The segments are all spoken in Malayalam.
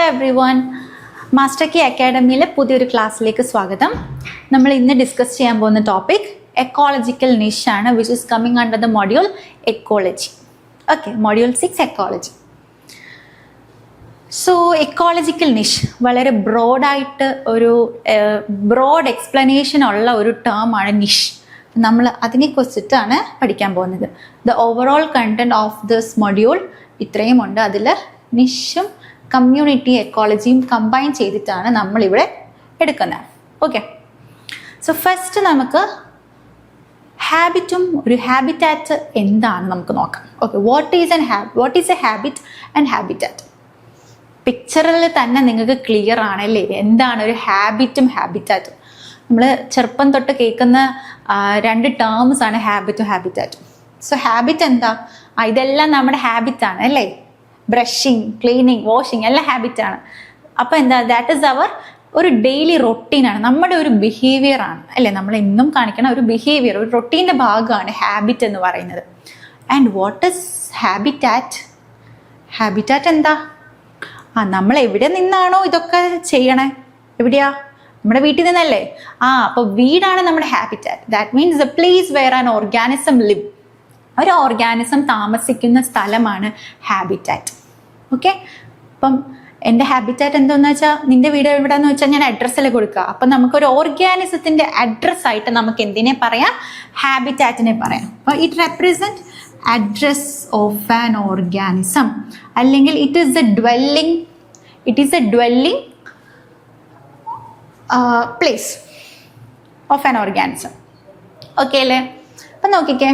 എവ്രിവൺ, മാസ്റ്റർ കീ അക്കാഡമിയിലെ പുതിയൊരു ക്ലാസ്സിലേക്ക് സ്വാഗതം. നമ്മൾ ഇന്ന് ഡിസ്കസ് ചെയ്യാൻ പോകുന്ന ടോപ്പിക് എക്കോളജിക്കൽ നിഷ് ആണ്, which is coming under the module ecology. Okay, module 6 ecology. So ecological niche വളരെ ബ്രോഡായിട്ട് ഒരു ബ്രോഡ് എക്സ്പ്ലനേഷൻ ഉള്ള ഒരു ടേം ആണ് നിഷ്. നമ്മൾ അതിനെക്കുറിച്ചിട്ടാണ് പഠിക്കാൻ പോകുന്നത്. The overall content of this module ഇത്രയും ഉണ്ട്. അതിൽ നിഷും കമ്മ്യൂണിറ്റി എക്കോളജിയും കമ്പൈൻ ചെയ്തിട്ടാണ് നമ്മളിവിടെ എടുക്കുന്നത്. ഓക്കെ, സോ ഫസ്റ്റ് നമുക്ക് ഹാബിറ്റും ഒരു ഹാബിറ്റാറ്റ് എന്താണ് നമുക്ക് നോക്കാം. Okay, what is A habit and habitat? പിക്ചറിൽ തന്നെ നിങ്ങൾക്ക് ക്ലിയർ ആണല്ലേ എന്താണ് ഒരു ഹാബിറ്റും ഹാബിറ്റാറ്റും. നമ്മൾ ചെറുപ്പം തൊട്ട് കേൾക്കുന്ന രണ്ട് ടേംസ് ആണ് ഹാബിറ്റും ഹാബിറ്റാറ്റും. സോ ഹാബിറ്റ് എന്താ? ഇതെല്ലാം നമ്മുടെ ഹാബിറ്റാണ് അല്ലേ. ബ്രഷിങ്, ക്ലീനിങ്, വാഷിങ് എല്ലാം ഹാബിറ്റാണ്. അപ്പോൾ എന്താ, ദാറ്റ് ഈസ് അവർ ഒരു ഡെയിലി റൊട്ടീനാണ്, നമ്മുടെ ഒരു ബിഹേവിയർ ആണ് അല്ലേ. നമ്മൾ എന്നും കാണിക്കണം ഒരു ബിഹേവിയർ, ഒരു റൊട്ടീൻ്റെ ഭാഗമാണ് ഹാബിറ്റ് എന്ന് പറയുന്നത്. And what is habitat? Habitat എന്താ? നമ്മൾ എവിടെ നിന്നാണോ ഇതൊക്കെ ചെയ്യണേ? എവിടെയാ? നമ്മുടെ വീട്ടിൽ നിന്നല്ലേ. അപ്പോൾ വീടാണ് നമ്മുടെ habitat. That means the place where an organism live. ഒരു ഓർഗാനിസം താമസിക്കുന്ന സ്ഥലമാണ് ഹാബിറ്റാറ്റ്. ഓക്കെ, അപ്പം എൻ്റെ ഹാബിറ്റാറ്റ് എന്താണെന്ന് വെച്ചാൽ, നിൻ്റെ വീട് എവിടെയെന്ന് വെച്ചാൽ ഞാൻ അഡ്രസ്സിൽ കൊടുക്കുക. അപ്പം നമുക്കൊരു ഓർഗാനിസത്തിൻ്റെ അഡ്രസ്സായിട്ട് നമുക്ക് എന്തിനെ പറയാം? ഹാബിറ്റാറ്റിനെ പറയാം. അപ്പോൾ it represent address of an organism, അല്ലെങ്കിൽ it is a dwelling place of an organism. Okay അല്ലേ? അപ്പം നോക്കിക്കേ,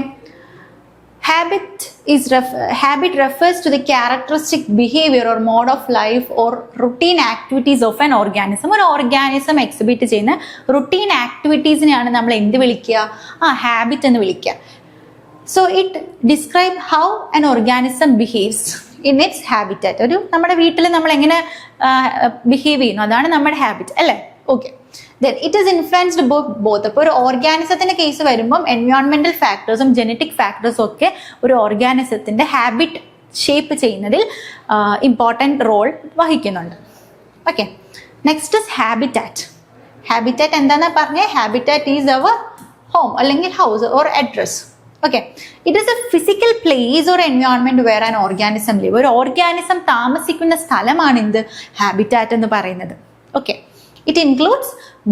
habit refers to the characteristic behavior or mode of life or routine activities of an organism. ഒരു ഓർഗാനിസം എക്സിബിറ്റ് ചെയ്യുന്ന റുട്ടീൻ ആക്ടിവിറ്റീസിനെയാണ് നമ്മൾ എന്ത് വിളിക്കുക? ഹാബിറ്റ് എന്ന് വിളിക്കുക. So it describe how an organism behaves in its habitat. ഒരു നമ്മുടെ വീട്ടിൽ നമ്മൾ എങ്ങനെ ബിഹേവ് ചെയ്യുന്നു, അതാണ് നമ്മുടെ ഹാബിറ്റ് അല്ലേ. Okay, then it is influenced both. അപ്പോൾ ഒരു ഓർഗാനിസത്തിൻ്റെ കേസ് വരുമ്പം എൻവയോൺമെൻറ്റൽ ഫാക്ടേഴ്സും ജെനറ്റിക് ഫാക്ടേഴ്സും ഒക്കെ ഒരു ഓർഗാനിസത്തിൻ്റെ ഹാബിറ്റ് ഷേപ്പ് ചെയ്യുന്നതിൽ ഇമ്പോർട്ടൻറ്റ് റോൾ വഹിക്കുന്നുണ്ട്. Okay, next is habitat. Habitat എന്താണെന്ന് പറഞ്ഞേ? ഹാബിറ്റാറ്റ് ഈസ് അവർ ഹോം അല്ലെങ്കിൽ house or address. Okay, it is a physical place or environment where an organism live. ഒരു ഓർഗാനിസം താമസിക്കുന്ന സ്ഥലമാണ് എന്ത്? ഹാബിറ്റാറ്റ് എന്ന് പറയുന്നത്. Okay, it includes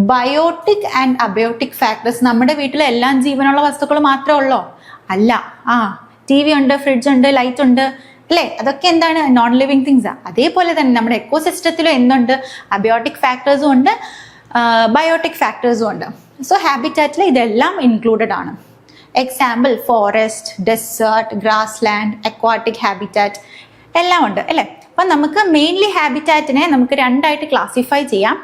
biotic and abiotic factors. നമ്മുടെ വീട്ടിൽ എല്ലാം ജീവനുള്ള വസ്തുക്കൾ മാത്രമേ ഉള്ളൂ? അല്ല. TV ഉണ്ട്, ഫ്രിഡ്ജ് ഉണ്ട്, ലൈറ്റ് ഉണ്ട് അല്ലേ. അതൊക്കെ എന്താണ്? നോൺ ലിവിങ് തിങ്സാ. അതേപോലെ തന്നെ നമ്മുടെ എക്കോസിസ്റ്റത്തിലും എന്തുണ്ട്? അബയോട്ടിക് ഫാക്ടേഴ്സും ഉണ്ട്, ബയോട്ടിക് ഫാക്ടേഴ്സും ഉണ്ട്. സോ ഹാബിറ്റാറ്റിൽ ഇതെല്ലാം ഇൻക്ലൂഡഡ് ആണ്. Example forest, desert, grassland, aquatic habitat എല്ലാം ഉണ്ട് അല്ലേ. അപ്പം നമുക്ക് മെയിൻലി ഹാബിറ്റാറ്റിനെ നമുക്ക് രണ്ടായിട്ട് ക്ലാസിഫൈ ചെയ്യാം.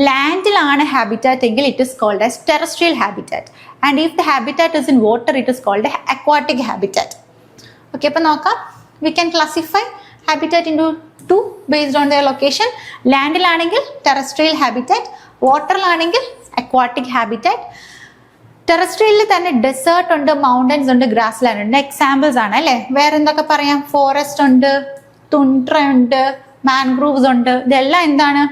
ലാൻഡിലാണ് ഹാബിറ്റാറ്റ് എങ്കിൽ it is called as terrestrial habitat, and if the habitat is in water it is called aquatic habitat. Okay, അപ്പം നോക്കാം. We can classify habitat into 2 based on their location. ലാൻഡിലാണെങ്കിൽ ടെറസ്ട്രിയൽ ഹാബിറ്റാറ്റ്, വാട്ടറിലാണെങ്കിൽ അക്വാട്ടിക് ഹാബിറ്റാറ്റ്. ടെറസ്ട്രിയലിൽ തന്നെ ഡെസേർട്ട് ഉണ്ട്, മൗണ്ടൻസ് ഉണ്ട്, ഗ്രാസ് ലാൻഡ് ഉണ്ട്. എക്സാമ്പിൾസ് ആണ് അല്ലേ. വേറെ എന്തൊക്കെ പറയാം? ഫോറസ്റ്റ് ഉണ്ട്, തുണ്ട്ര ഉണ്ട്, മാൻഗ്രൂവ്സ് ഉണ്ട്. ഇതെല്ലാം എന്താണ്?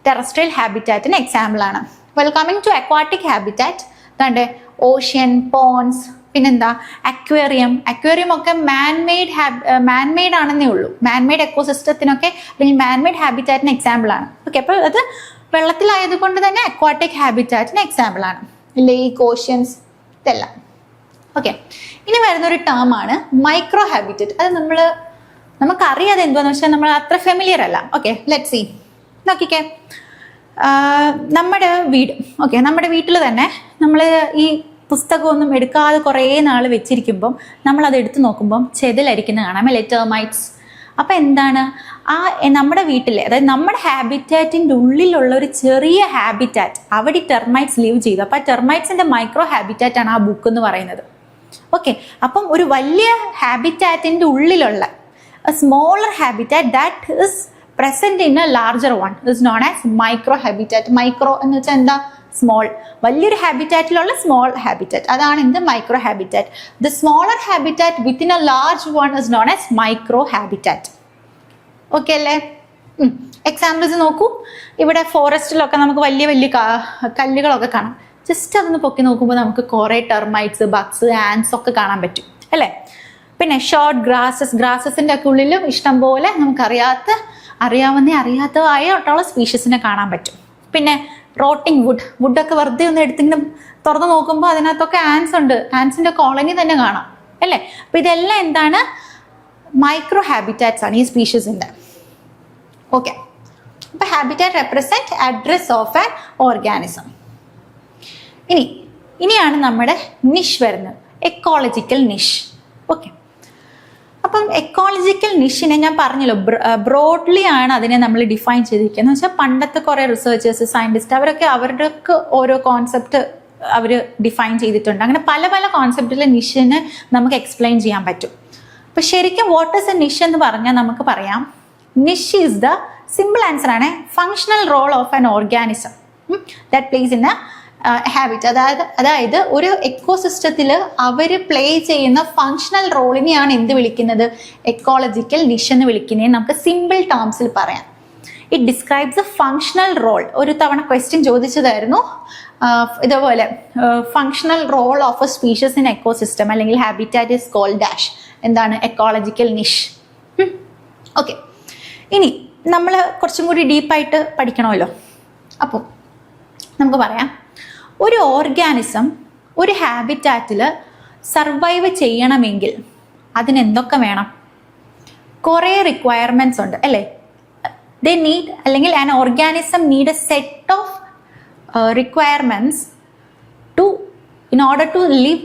ടെറസ്ട്രിയൽ ഹാബിറ്റാറ്റിന് എക്സാമ്പിൾ ആണ്. Well, coming to aquatic habitat, തൻ്റെ ഓഷ്യൻ, പോൺസ്, പിന്നെന്താ അക്വേറിയം. അക്വേറിയം ഒക്കെ മാൻമെയ്ഡ് ആണെന്നേ ഉള്ളൂ. മാൻമെയ്ഡ് എക്കോസിസ്റ്റത്തിനൊക്കെ അല്ലെങ്കിൽ മാൻമെയ്ഡ് ഹാബിറ്റാറ്റിന് എക്സാമ്പിൾ ആണ്. ഓക്കെ, അപ്പോൾ അത് വെള്ളത്തിലായതുകൊണ്ട് തന്നെ അക്വാട്ടിക് ഹാബിറ്റാറ്റിന് എക്സാമ്പിൾ ആണ്. ലേക്ക്, ഓഷ്യൻസ് ഇതെല്ലാം. ഓക്കെ, ഇനി വരുന്നൊരു ടേം ആണ് മൈക്രോ ഹാബിറ്ററ്റ്. അത് നമുക്കറിയാതെ എന്തുവാന്ന് വെച്ചാൽ നമ്മൾ അത്ര ഫെമിലിയർ അല്ല. Okay, let see. നോക്കിക്കേ, നമ്മുടെ വീട്. ഓക്കെ, നമ്മുടെ വീട്ടിൽ തന്നെ നമ്മൾ ഈ പുസ്തകമൊന്നും എടുക്കാതെ കുറേ നാൾ വെച്ചിരിക്കുമ്പം നമ്മളത് എടുത്ത് നോക്കുമ്പം ചെതിലരിക്കുന്ന കാണാം അല്ലേ, ടെർമൈറ്റ്സ്. അപ്പം എന്താണ് നമ്മുടെ വീട്ടിലെ, അതായത് നമ്മുടെ ഹാബിറ്റാറ്റിൻ്റെ ഉള്ളിലുള്ള ഒരു ചെറിയ ഹാബിറ്റാറ്റ്, അവിടെ ടെർമൈറ്റ്സ് ലീവ് ചെയ്തു. അപ്പം ആ ടെർമൈറ്റ്സിൻ്റെ മൈക്രോ ഹാബിറ്റാറ്റാണ് ആ ബുക്ക് എന്ന് പറയുന്നത്. ഓക്കെ, അപ്പം ഒരു വലിയ ഹാബിറ്റാറ്റിൻ്റെ ഉള്ളിലുള്ള a smaller habitat that is present in a larger one is known as microhabitat. Micro എന്ന് വെച്ചാൽ എന്താ? സ്മോൾ. വലിയൊരു ഹാബിറ്റാറ്റിലുള്ള സ്മോൾ ഹാബിറ്റാറ്റ്, അതാണ് എന്ത്? Micro habitat. The smaller habitat within A large one is known as micro habitat. Okay അല്ലേ? എക്സാമ്പിൾസ് നോക്കൂ. ഇവിടെ ഫോറസ്റ്റിലൊക്കെ നമുക്ക് വലിയ വലിയ കല്ലുകളൊക്കെ കാണാം. ജസ്റ്റ് അതൊന്ന് പൊക്കി നോക്കുമ്പോൾ നമുക്ക് കുറേ ടെർമൈറ്റ്സ്, ബഗ്സ്, ആൻസ് ഒക്കെ കാണാൻ പറ്റും അല്ലേ. പിന്നെ ഷോർട്ട് ഗ്രാസസിൻ്റെ ഒക്കെ ഉള്ളിലും ഇഷ്ടംപോലെ അറിയാത്തതായിട്ടുള്ള സ്പീഷീസിനെ കാണാൻ പറ്റും. പിന്നെ റോട്ടിങ് വുഡൊക്കെ വെറുതെ ഒന്ന് എടുത്തിങ്ങനെ തുറന്ന് നോക്കുമ്പോൾ അതിനകത്തൊക്കെ ആൻസ് ഉണ്ട്, ആൻസിൻ്റെ കോളനി തന്നെ കാണാം അല്ലേ. അപ്പം ഇതെല്ലാം എന്താണ്? മൈക്രോ ഹാബിറ്റാറ്റ്സ് ആണ് ഈ സ്പീഷീസിൻ്റെ. ഓക്കെ, അപ്പം habitat represent address of an organism. ഇനിയാണ് നമ്മുടെ നിഷ് വരുന്നത്, എക്കോളജിക്കൽ നിഷ്. ഓക്കെ, അപ്പം എക്കോളജിക്കൽ നിഷിനെ ഞാൻ പറഞ്ഞല്ലോ ബ്രോഡ്ലി ആണ് അതിനെ നമ്മൾ ഡിഫൈൻ ചെയ്തിരിക്കുന്നത്. എന്ന് വെച്ചാൽ പണ്ടത്തെ കുറേ റിസർച്ചേഴ്സ്, സയൻറ്റിസ്റ്റ് അവരുടെ ഓരോ കോൺസെപ്റ്റ് അവർ ഡിഫൈൻ ചെയ്തിട്ടുണ്ട്. അങ്ങനെ പല പല കോൺസെപ്റ്റിലെ നിഷിനെ നമുക്ക് എക്സ്പ്ലെയിൻ ചെയ്യാൻ പറ്റും. അപ്പം ശരിക്കും വാട്ട് ഈസ് എ നിഷ് എന്ന് പറഞ്ഞാൽ നമുക്ക് പറയാം, niche is the simple answer ആണ് functional role of an organism that place in a habit. അതായത് ഒരു എക്കോസിസ്റ്റത്തിൽ അവർ പ്ലേ ചെയ്യുന്ന ഫങ്ഷണൽ റോളിനെയാണ് എന്ത് വിളിക്കുന്നത്? എക്കോളജിക്കൽ നിഷ് എന്ന് വിളിക്കുന്നത്. നമുക്ക് സിമ്പിൾ ടേംസിൽ പറയാം. It describes a functional role. ഒരു തവണ ക്വസ്റ്റ്യൻ ചോദിച്ചതായിരുന്നു ഇതുപോലെ, functional role of a species in ecosystem അല്ലെങ്കിൽ ഹാബിറ്റാറ്റ് ഈസ് കോൾഡ് ഡാഷ്. എന്താണ്? Ecological niche. ഓക്കെ, ഇനി നമ്മൾ കുറച്ചും കൂടി ഡീപ്പായിട്ട് പഠിക്കണമല്ലോ. അപ്പോൾ നമുക്ക് പറയാം, ഒരു ഓർഗാനിസം ഒരു ഹാബിറ്റാറ്റിൽ സർവൈവ് ചെയ്യണമെങ്കിൽ അതിനെന്തൊക്കെ വേണം? കുറേ റിക്വയർമെൻറ്റ്സ് ഉണ്ട് അല്ലേ. ദേ നീഡ്, അല്ലെങ്കിൽ an organism need A set of requirements in order to live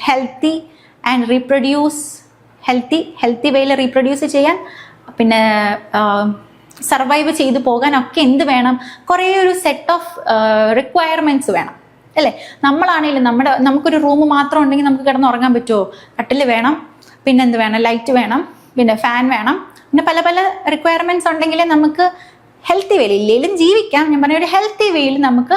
healthy and reproduce healthy വേയിൽ റീപ്രൊഡ്യൂസ് ചെയ്യാൻ, പിന്നെ സർവൈവ് ചെയ്തു പോകാനൊക്കെ എന്ത് വേണം? കുറേ ഒരു സെറ്റ് ഓഫ് റിക്വയർമെൻറ്റ്സ് വേണം അല്ലേ. നമ്മളാണെങ്കിലും നമുക്കൊരു റൂം മാത്രം ഉണ്ടെങ്കിൽ നമുക്ക് കിടന്നുറങ്ങാൻ പറ്റുമോ? കട്ടിൽ വേണം, പിന്നെ എന്ത് വേണം? ലൈറ്റ് വേണം, പിന്നെ ഫാൻ വേണം, പിന്നെ പല പല റിക്വയർമെൻറ്റ്സ് ഉണ്ടെങ്കിലേ നമുക്ക് ഹെൽത്തി വേയിൽ, ഇല്ലെങ്കിലും ജീവിക്കാം. ഞാൻ പറഞ്ഞ ഒരു ഹെൽത്തി വേയിൽ നമുക്ക്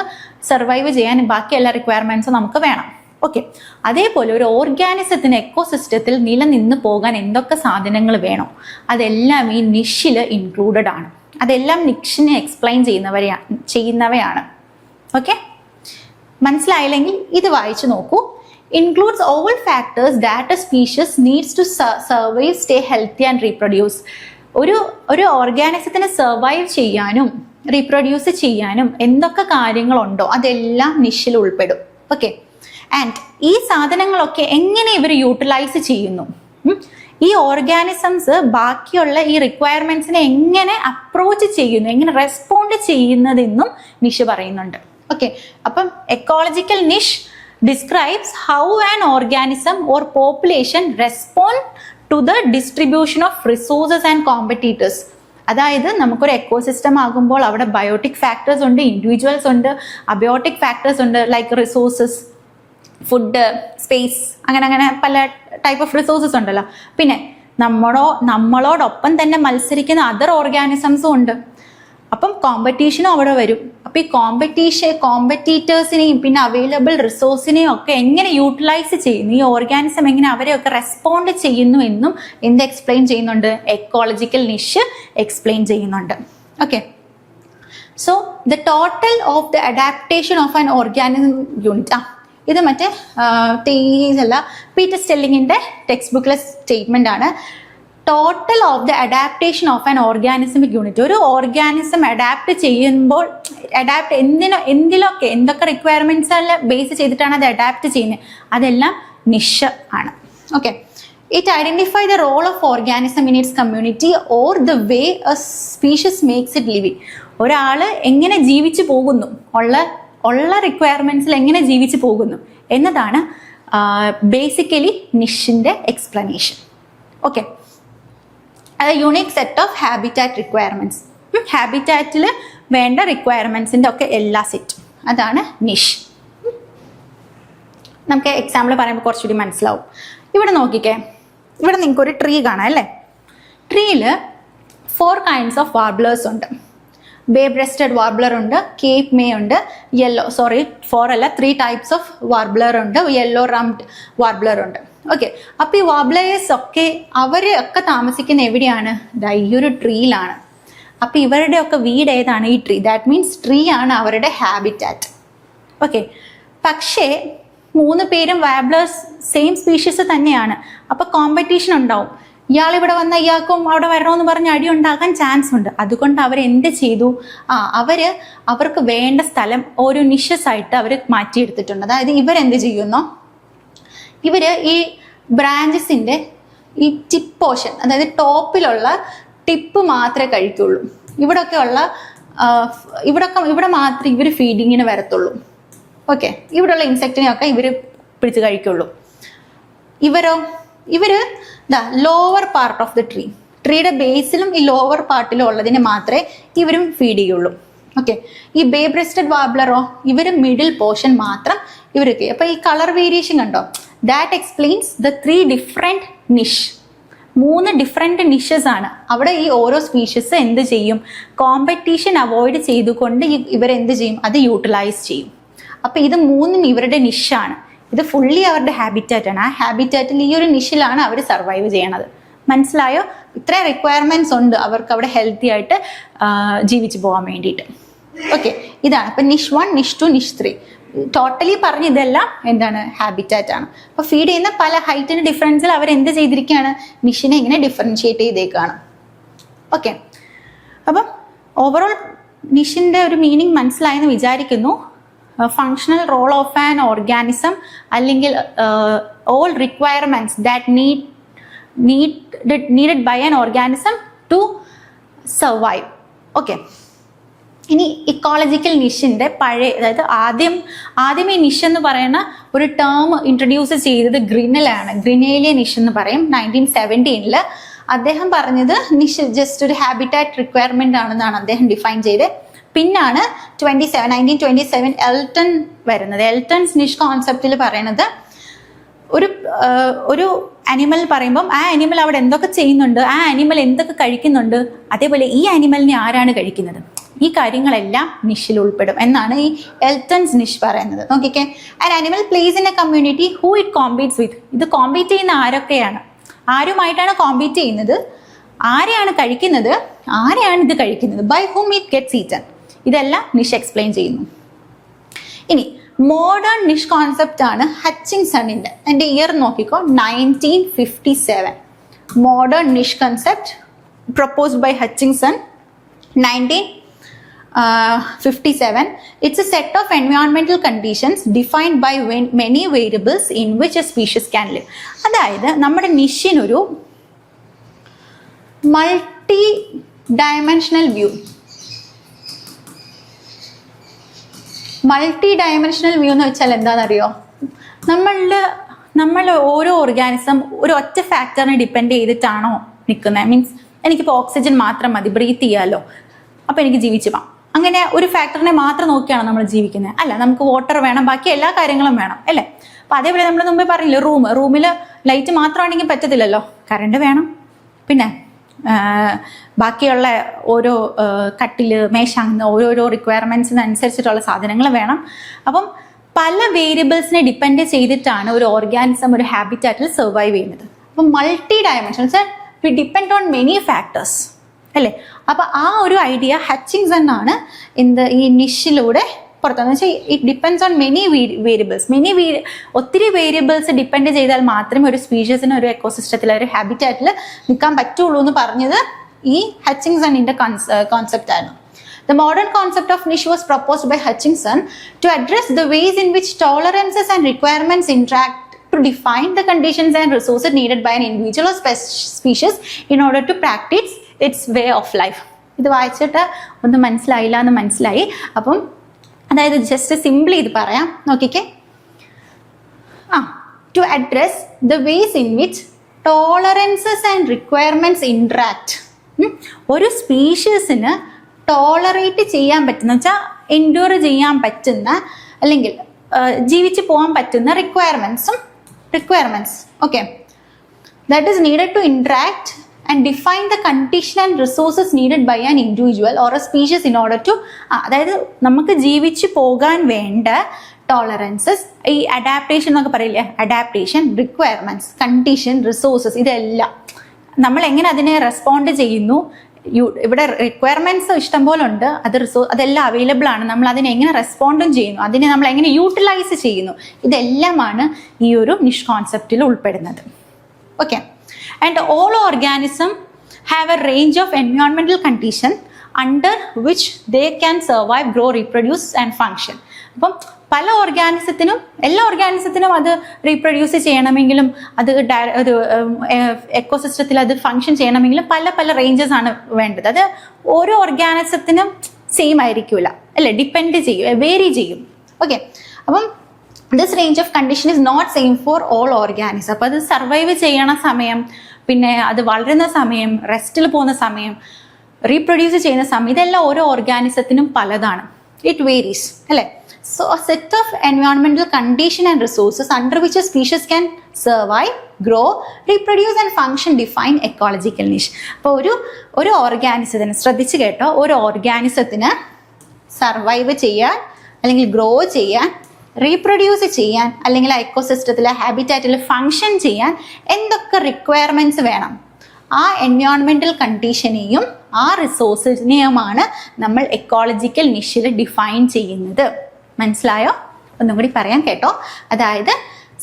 സർവൈവ് ചെയ്യാൻ ബാക്കി എല്ലാ റിക്വയർമെൻറ്റ്സും നമുക്ക് വേണം. ഓക്കെ, അതേപോലെ ഒരു ഓർഗാനിസത്തിന് എക്കോസിസ്റ്റത്തിൽ നിലനിന്ന് പോകാൻ എന്തൊക്കെ സാധനങ്ങൾ വേണോ അതെല്ലാം ഈ നിഷിൽ ഇൻക്ലൂഡഡ് ആണ്. അതെല്ലാം നിഷിനെ എക്സ്പ്ലെയിൻ ചെയ്യുന്നവയാണ്. ഓക്കെ, മനസ്സിലായില്ലെങ്കിൽ ഇത് വായിച്ചു നോക്കൂ. Includes all factors that a species needs to survive, stay healthy and reproduce. ഒരു ഓർഗാനിസത്തിന് സർവൈവ് ചെയ്യാനും റീപ്രൊഡ്യൂസ് ചെയ്യാനും എന്തൊക്കെ കാര്യങ്ങളുണ്ടോ അതെല്ലാം നിഷിൽ ഉൾപ്പെടും. ഓക്കെ, ആൻഡ് ഈ സാധനങ്ങളൊക്കെ എങ്ങനെ ഇവർ യൂട്ടിലൈസ് ചെയ്യുന്നു, ഈ ഓർഗാനിസംസ് ബാക്കിയുള്ള ഈ റിക്വയർമെന്റ്സിനെ എങ്ങനെ അപ്രോച്ച് ചെയ്യുന്നു, എങ്ങനെ റെസ്പോണ്ട് ചെയ്യുന്നതെന്നും നിഷ് പറയുന്നുണ്ട്. ഓക്കെ, അപ്പം ecological niche describes how an organism or population respond to the distribution of resources and competitors. അതായത് നമുക്കൊരു എക്കോസിസ്റ്റം ആകുമ്പോൾ അവിടെ ബയോട്ടിക് ഫാക്ടേഴ്സ് ഉണ്ട്, ഇൻഡിവിജ്വൽസ് ഉണ്ട്, അബയോട്ടിക് ഫാക്ടേഴ്സ് ഉണ്ട്, ലൈക്ക് റിസോഴ്സസ്, ഫുഡ്, സ്പേസ്, അങ്ങനെ പല ടൈപ്പ് ഓഫ് റിസോഴ്സസ് ഉണ്ടല്ലോ. പിന്നെ നമ്മളോടൊപ്പം തന്നെ മത്സരിക്കുന്ന അതർ ഓർഗാനിസംസും ഉണ്ട്. അപ്പം കോമ്പറ്റീഷനും അവിടെ വരും. അപ്പം ഈ കോമ്പറ്റീറ്റേഴ്സിനെയും പിന്നെ അവൈലബിൾ റിസോഴ്സിനെയും ഒക്കെ എങ്ങനെ യൂട്ടിലൈസ് ചെയ്യുന്നു, ഈ ഓർഗാനിസം എങ്ങനെ അവരെയൊക്കെ റെസ്പോണ്ട് ചെയ്യുന്നു എന്നും എന്ത് എക്സ്പ്ലെയിൻ ചെയ്യുന്നുണ്ട്? എക്കോളജിക്കൽ നിഷ് എക്സ്പ്ലെയിൻ ചെയ്യുന്നുണ്ട്. Okay, so the total of the adaptation of an organism unit. ഇത് മറ്റേ അല്ല, പീറ്റർ സ്റ്റെല്ലിങ്ങിൻ്റെ ടെക്സ്റ്റ് ബുക്കിലെ സ്റ്റേറ്റ്മെന്റ് ആണ്. Total of the adaptation of an organismic unit. ഒരു ഓർഗാനിസം അഡാപ്റ്റ് ചെയ്യുമ്പോൾ എന്തൊക്കെ റിക്വയർമെന്റ്സ് ബേസ് ചെയ്തിട്ടാണ് അത് അഡാപ്റ്റ് ചെയ്യുന്നത്, അതെല്ലാം നിഷ് ആണ്. Okay, it identify the role of organism in its community or the way a species makes it living. ഒരാൾ എങ്ങനെ ജീവിച്ചു പോകുന്നു, ഉള്ള റിക്വയർമെന്റ്സിൽ എങ്ങനെ ജീവിച്ചു പോകുന്നു എന്നതാണ് ബേസിക്കലി നിഷിന്റെ എക്സ്പ്ലനേഷൻ. ഓക്കെ, അത് unique set of habitat requirements. ഹാബിറ്റാറ്റിൽ വേണ്ട റിക്വയർമെന്റ്സിന്റെ ഒക്കെ എല്ലാ സെറ്റും, അതാണ് നിഷ്. നമുക്ക് എക്സാമ്പിൾ പറയുമ്പോൾ കുറച്ചുകൂടി മനസ്സിലാവും. ഇവിടെ നോക്കിക്കേ, ഇവിടെ നിങ്ങൾക്ക് ഒരു ട്രീ കാണാം അല്ലേ. ട്രീയിൽ 4 kinds ഓഫ് വാർബ്ലേഴ്സ് ഉണ്ട്. ബേ ബ്രെസ്റ്റഡ് വാർബ്ലർ ഉണ്ട്, കേപ്പ് മേ ഉണ്ട്, 3 types ഓഫ് വാർബ്ലർ ഉണ്ട്, യെല്ലോ റംഡ് വാർബ്ലർ ഉണ്ട്. ഓക്കെ, അപ്പോൾ ഈ വാർബ്ലേഴ്സ് ഒക്കെ അവരൊക്കെ താമസിക്കുന്ന എവിടെയാണ്? ഈ ഒരു ട്രീയിലാണ്. അപ്പോൾ ഇവരുടെയൊക്കെ വീട് ഏതാണ്? ഈ ട്രീ. ദാറ്റ് മീൻസ് ട്രീ ആണ് അവരുടെ ഹാബിറ്റാറ്റ്. ഓക്കെ, പക്ഷേ 3 പേരും വാബ്ലേഴ്സ് സെയിം സ്പീഷീസ് തന്നെയാണ്. അപ്പോൾ കോമ്പറ്റീഷൻ ഉണ്ടാവും. ഇയാൾ ഇവിടെ വന്ന ഇയാൾക്കും അവിടെ വരണമെന്ന് പറഞ്ഞ് അടി ഉണ്ടാകാൻ ചാൻസ് ഉണ്ട്. അതുകൊണ്ട് അവരെന്ത് ചെയ്തു? അവർക്ക് വേണ്ട സ്ഥലം ഓരോ നിഷസ് ആയിട്ട് അവർ മാറ്റിയെടുത്തിട്ടുണ്ട്. അതായത് ഇവരെന്ത് ചെയ്യുന്നോ, ഇവർ ഈ ബ്രാഞ്ചസിൻ്റെ ഈ ടിപ്പ് പോർഷൻ, അതായത് ടോപ്പിലുള്ള ടിപ്പ് മാത്രമേ കഴിക്കുള്ളൂ. ഇവിടെ മാത്രമേ ഇവർ ഫീഡിങ്ങിന് വരത്തുള്ളൂ. ഓക്കെ, ഇവിടെയുള്ള ഇൻസെക്റ്റിനെയൊക്കെ ഇവർ പിടിച്ച് കഴിക്കുള്ളൂ. ഇവര് ലോവർ പാർട്ട് ഓഫ് ദ ട്രീയുടെ ബേസിലും ഈ ലോവർ പാർട്ടിലും ഉള്ളതിനെ മാത്രമേ ഇവരും ഫീഡ് ചെയ്യുള്ളൂ. ഓക്കെ, ഈ ബേ ബ്രെസ്റ്റഡ് വാബ്ലറോ ഇവർ മിഡിൽ പോർഷൻ മാത്രം ഇവർക്ക്. അപ്പൊ ഈ കളർ വേരിയേഷൻ കണ്ടോ? That explains the 3 different niche. 3 different niches ആണ്. അവിടെ ഈ ഓരോ സ്പീഷീസ് എന്ത് ചെയ്യും? കോമ്പറ്റീഷൻ അവോയ്ഡ് ചെയ്തുകൊണ്ട് ഇവരെന്ത് ചെയ്യും? അത് യൂട്ടിലൈസ് ചെയ്യും. അപ്പൊ ഇത് 3ഉം ഇവരുടെ നിഷാണ്. ഇത് ഫുള്ളി അവരുടെ ഹാബിറ്റാറ്റ് ആണ്. ആ ഹാബിറ്റാറ്റിൽ ഈ ഒരു നിഷിലാണ് അവർ സർവൈവ് ചെയ്യണത്. മനസ്സിലായോ? ഇത്ര റിക്വയർമെന്റ്സ് ഉണ്ട് അവർക്ക് അവിടെ ഹെൽത്തി ആയിട്ട് ജീവിച്ചു പോകാൻ വേണ്ടിയിട്ട്. ഓക്കെ, ഇതാണ്. അപ്പൊ നിഷ് 1, നിഷ് 2, നിഷ് 3 ടോട്ടലി പറഞ്ഞ ഇതെല്ലാം എന്താണ്? ഹാബിറ്റാറ്റ് ആണ്. അപ്പൊ ഫീഡ് ചെയ്യുന്ന പല ഹൈറ്റിന്റെ ഡിഫറൻസിൽ അവർ എന്ത് ചെയ്തിരിക്കുകയാണ്? നിഷിനെ ഇങ്ങനെ ഡിഫറൻഷിയേറ്റ് ചെയ്തേക്കാണ്. ഓക്കെ, അപ്പം ഓവറോൾ നിഷിന്റെ ഒരു മീനിങ് മനസ്സിലായെന്ന് വിചാരിക്കുന്നു. Functional role of an organism അല്ലെങ്കിൽ all requirements that needed by an organism to survive. Okay, ഇനി ഇക്കോളജിക്കൽ നിഷിന്റെ അതായത് ആദ്യം ഈ നിഷ് എന്ന് പറയുന്ന ഒരു ടേം ഇൻട്രൊഡ്യൂസ് ചെയ്തത് ഗ്രിനലാണ്. ഗ്രിനേലിയ നിഷ് എന്ന് പറയും. 1917 അദ്ദേഹം പറഞ്ഞത് നിഷ് ജസ്റ്റ് ഒരു ഹാബിറ്റാറ്റ് റിക്വയർമെന്റ് ആണെന്നാണ് അദ്ദേഹം ഡിഫൈൻ ചെയ്തത്. പിന്നാണ് 1927 എൽട്ടൺ വരുന്നത്. എൽട്ടൺസ് നിഷ് കോൺസെപ്റ്റിൽ പറയണത് ഒരു അനിമൽ പറയുമ്പം ആ അനിമൽ അവിടെ എന്തൊക്കെ ചെയ്യുന്നുണ്ട്, ആ അനിമൽ എന്തൊക്കെ കഴിക്കുന്നുണ്ട്, അതേപോലെ ഈ അനിമലിനെ ആരാണ് കഴിക്കുന്നത്, ഈ കാര്യങ്ങളെല്ലാം നിഷിൽ ഉൾപ്പെടും എന്നാണ് ഈ എൽട്ടൺസ് നിഷ് പറയുന്നത്. നോക്കിക്കേ, an animal place in a community who it competes with. ഇത് കോമ്പീറ്റ് ചെയ്യുന്ന ആരൊക്കെയാണ്? ആരുമായിട്ടാണ് കോമ്പീറ്റ് ചെയ്യുന്നത്? ആരെയാണ് കഴിക്കുന്നത്? ആരെയാണ് ഇത് കഴിക്കുന്നത്? By whom it gets eaten. ഇതെല്ലാം നിഷ് എക്സ്പ്ലെയിൻ ചെയ്യുന്നു. ഇനി മോഡേൺ നിഷ് കോൺസെപ്റ്റ് ആണ് ഹച്ചിങ്സണിന്റെ. എൻ്റെ ഇയർ നോക്കിക്കോ, 1957. Modern niche concept proposed by Hutchinson, 1957. It's a set of environmental conditions defined by many variables in which a species can live. അതായത് നമ്മുടെ നിഷിനൊരു മൾട്ടി ഡയമെൻഷണൽ വ്യൂ എന്ന് വെച്ചാൽ എന്താണെന്നറിയോ? നമ്മൾ ഓരോ ഓർഗാനിസം ഒരു ഒറ്റ ഫാക്ടറിനെ ഡിപ്പെൻഡ് ചെയ്തിട്ടാണോ നിൽക്കുന്നത്? മീൻസ് എനിക്കിപ്പോൾ ഓക്സിജൻ മാത്രം മതി, ബ്രീത്ത് ചെയ്യാമല്ലോ, അപ്പോൾ എനിക്ക് ജീവിച്ചു പോകാം. അങ്ങനെ ഒരു ഫാക്ടറിനെ മാത്രം നോക്കിയാണോ നമ്മൾ ജീവിക്കുന്നത്? അല്ല, നമുക്ക് വാട്ടർ വേണം, ബാക്കി എല്ലാ കാര്യങ്ങളും വേണം, അല്ലേ? അപ്പോൾ അതേപോലെ നമ്മൾ മുമ്പേ പറഞ്ഞില്ലേ, റൂമിൽ ലൈറ്റ് മാത്രമാണെങ്കിൽ പറ്റത്തില്ലല്ലോ, കറണ്ട് വേണം, പിന്നെ ബാക്കിയുള്ള ഓരോ കട്ടില്, മേശ, അങ്ങനെ ഓരോരോ റിക്വയർമെന്റ്സിനനുസരിച്ചിട്ടുള്ള സാധനങ്ങൾ വേണം. അപ്പം പല വേരിയബിൾസിനെ ഡിപ്പെൻഡ് ചെയ്തിട്ടാണ് ഒരു ഓർഗാനിസം ഒരു ഹാബിറ്റാറ്റിൽ സർവൈവ് ചെയ്യുന്നത്. അപ്പം multi dimension V depend on many factors, അല്ലേ? അപ്പം ആ ഒരു ഐഡിയ ഹച്ചിങ്സൺ ആണ് ഈ നിഷിലൂടെ പുറത്തെന്ന് വെച്ചാൽ it depends on many variables. ഒത്തിരി വേരിയബിൾസ് ഡിപ്പെൻഡ് ചെയ്താൽ മാത്രമേ ഒരു സ്പീഷീസിന് ഒരു എക്കോസിസ്റ്റത്തിൽ ഒരു ഹാബിറ്റാറ്റിൽ നിൽക്കാൻ പറ്റുള്ളൂ എന്ന് പറഞ്ഞത് ഈ ഹച്ചിങ്സണിന്റെ കോൺസെപ്റ്റ് ആയിരുന്നു. The modern concept of niche was proposed by Hutchinson to address the ways in which tolerances and requirements interact to define the conditions and resources needed by an individual or species in order to practice its way of life. ഇത് വായിച്ചിട്ട് ഒന്നും മനസ്സിലായില്ല എന്ന് മനസ്സിലായി. അപ്പം അതായത് ജസ്റ്റ് സിംപ്ലി ഇത് പറയാം, നോക്കിക്കേ. To address the ways in which tolerances and requirements interact. ഒരു സ്പീഷീസിന് ടോളറേറ്റ് ചെയ്യാൻ പറ്റുന്ന വെച്ചാൽ എൻഡ്യൂർ ചെയ്യാൻ പറ്റുന്ന അല്ലെങ്കിൽ ജീവിച്ച് പോകാൻ പറ്റുന്ന requirements okay, that is needed to interact and define the condition and resources needed by an individual or a species in order to അതായത് നമുക്ക് ജീവിച്ച് പോകാൻ വേണ്ട ടോളറൻസസ്, ഈ അഡാപ്റ്റേഷൻ എന്നൊക്കെ പറയില്ലേ, അഡാപ്റ്റേഷൻ, റിക്വയർമെന്റ്സ്, കണ്ടീഷൻ, റിസോഴ്സസ്, ഇതെല്ലാം നമ്മൾ എങ്ങനെ അതിനെ റെസ്പോണ്ട് ചെയ്യുന്നു, ഇവിടെ റിക്വയർമെന്റ്സ് ഇഷ്ടംപോലെ ഉണ്ട്, അതെല്ലാം അവൈലബിൾ ആണ്. നമ്മൾ അതിനെ എങ്ങനെ റെസ്പോണ്ടും ചെയ്യുന്നു, അതിനെ നമ്മൾ എങ്ങനെ യൂട്ടിലൈസ് ചെയ്യുന്നു, ഇതെല്ലാമാണ് ഈ ഒരു നിഷ് കോൺസെപ്റ്റിൽ ഉൾപ്പെടുന്നത്. Okay. And all organism have a range of എൻവയോൺമെന്റൽ condition under which they can survive, grow, reproduce and function. അപ്പം പല ഓർഗാനിസത്തിനും, എല്ലാ ഓർഗാനിസത്തിനും അത് റീപ്രൊഡ്യൂസ് ചെയ്യണമെങ്കിലും അത് ഒരു എക്കോസിസ്റ്റത്തിൽ അത് ഫങ്ഷൻ ചെയ്യണമെങ്കിലും പല പല റേഞ്ചസ് ആണ് വേണ്ടത്. അത് ഓരോ ഓർഗാനിസത്തിനും സെയിം ആയിരിക്കില്ല അല്ലേ, ഡിപ്പെൻഡ് ചെയ്യും, വേരി ചെയ്യും. ഓക്കെ. അപ്പം this range of condition is not same for all organism. അപ്പോൾ അത് സർവൈവ് ചെയ്യണ സമയം, പിന്നെ അത് വളരുന്ന സമയം, റെസ്റ്റിൽ പോകുന്ന സമയം, റീപ്രൊഡ്യൂസ് ചെയ്യുന്ന സമയം, ഇതെല്ലാം ഓരോ ഓർഗാനിസത്തിനും പലതാണ്. ഇറ്റ് വേരീസ് അല്ലേ. So a set of environmental condition and resources under which a species can survive, grow, reproduce and function define ecological niche. അപ്പോൾ ഒരു ഓർഗാനിസത്തിന്, ശ്രദ്ധിച്ച് കേട്ടോ, ഒരു ഓർഗാനിസത്തിന് സർവൈവ് ചെയ്യാൻ അല്ലെങ്കിൽ ഗ്രോ ചെയ്യാൻ, റീപ്രൊഡ്യൂസ് ചെയ്യാൻ, അല്ലെങ്കിൽ എക്കോസിസ്റ്റത്തിലെ ഹാബിറ്റാറ്റിൽ ഫങ്ഷൻ ചെയ്യാൻ എന്തൊക്കെ റിക്വയർമെന്റ്സ് വേണം, ആ എൻവയോൺമെന്റൽ കണ്ടീഷനെയും ആ റിസോഴ്സിനെയുമാണ് നമ്മൾ എക്കോളജിക്കൽ നിഷിൽ ഡിഫൈൻ ചെയ്യുന്നത്. മനസ്സിലായോ? ഒന്നും കൂടി പറയാൻ കേട്ടോ. അതായത്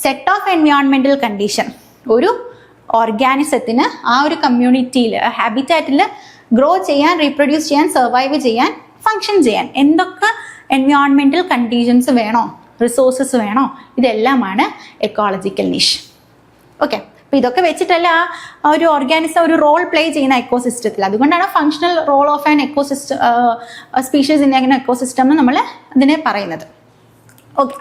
സെറ്റ് ഓഫ് എൻവയോൺമെന്റൽ കണ്ടീഷൻ, ഒരു ഓർഗാനിസത്തിന് ആ ഒരു കമ്മ്യൂണിറ്റിയിൽ, ഹാബിറ്റാറ്റിൽ ഗ്രോ ചെയ്യാൻ, റീപ്രൊഡ്യൂസ് ചെയ്യാൻ, സർവൈവ് ചെയ്യാൻ, ഫങ്ഷൻ ചെയ്യാൻ എന്തൊക്കെ എൻവയോൺമെന്റൽ കണ്ടീഷൻസ് വേണോ, റിസോഴ്സസ് വേണോ, ഇതെല്ലാമാണ് എക്കോളജിക്കൽ നിഷ്. ഓക്കെ. അപ്പോൾ ഇതൊക്കെ വെച്ചിട്ടല്ല ആ ഒരു ഓർഗാനിസം ഒരു റോൾ പ്ലേ ചെയ്യുന്ന എക്കോസിസ്റ്റത്തിൽ. അതുകൊണ്ടാണ് functional role of an ecosystem, species in an ecosystem എന്ന് നമ്മൾ അതിനെ പറയുന്നത്. ഓക്കെ.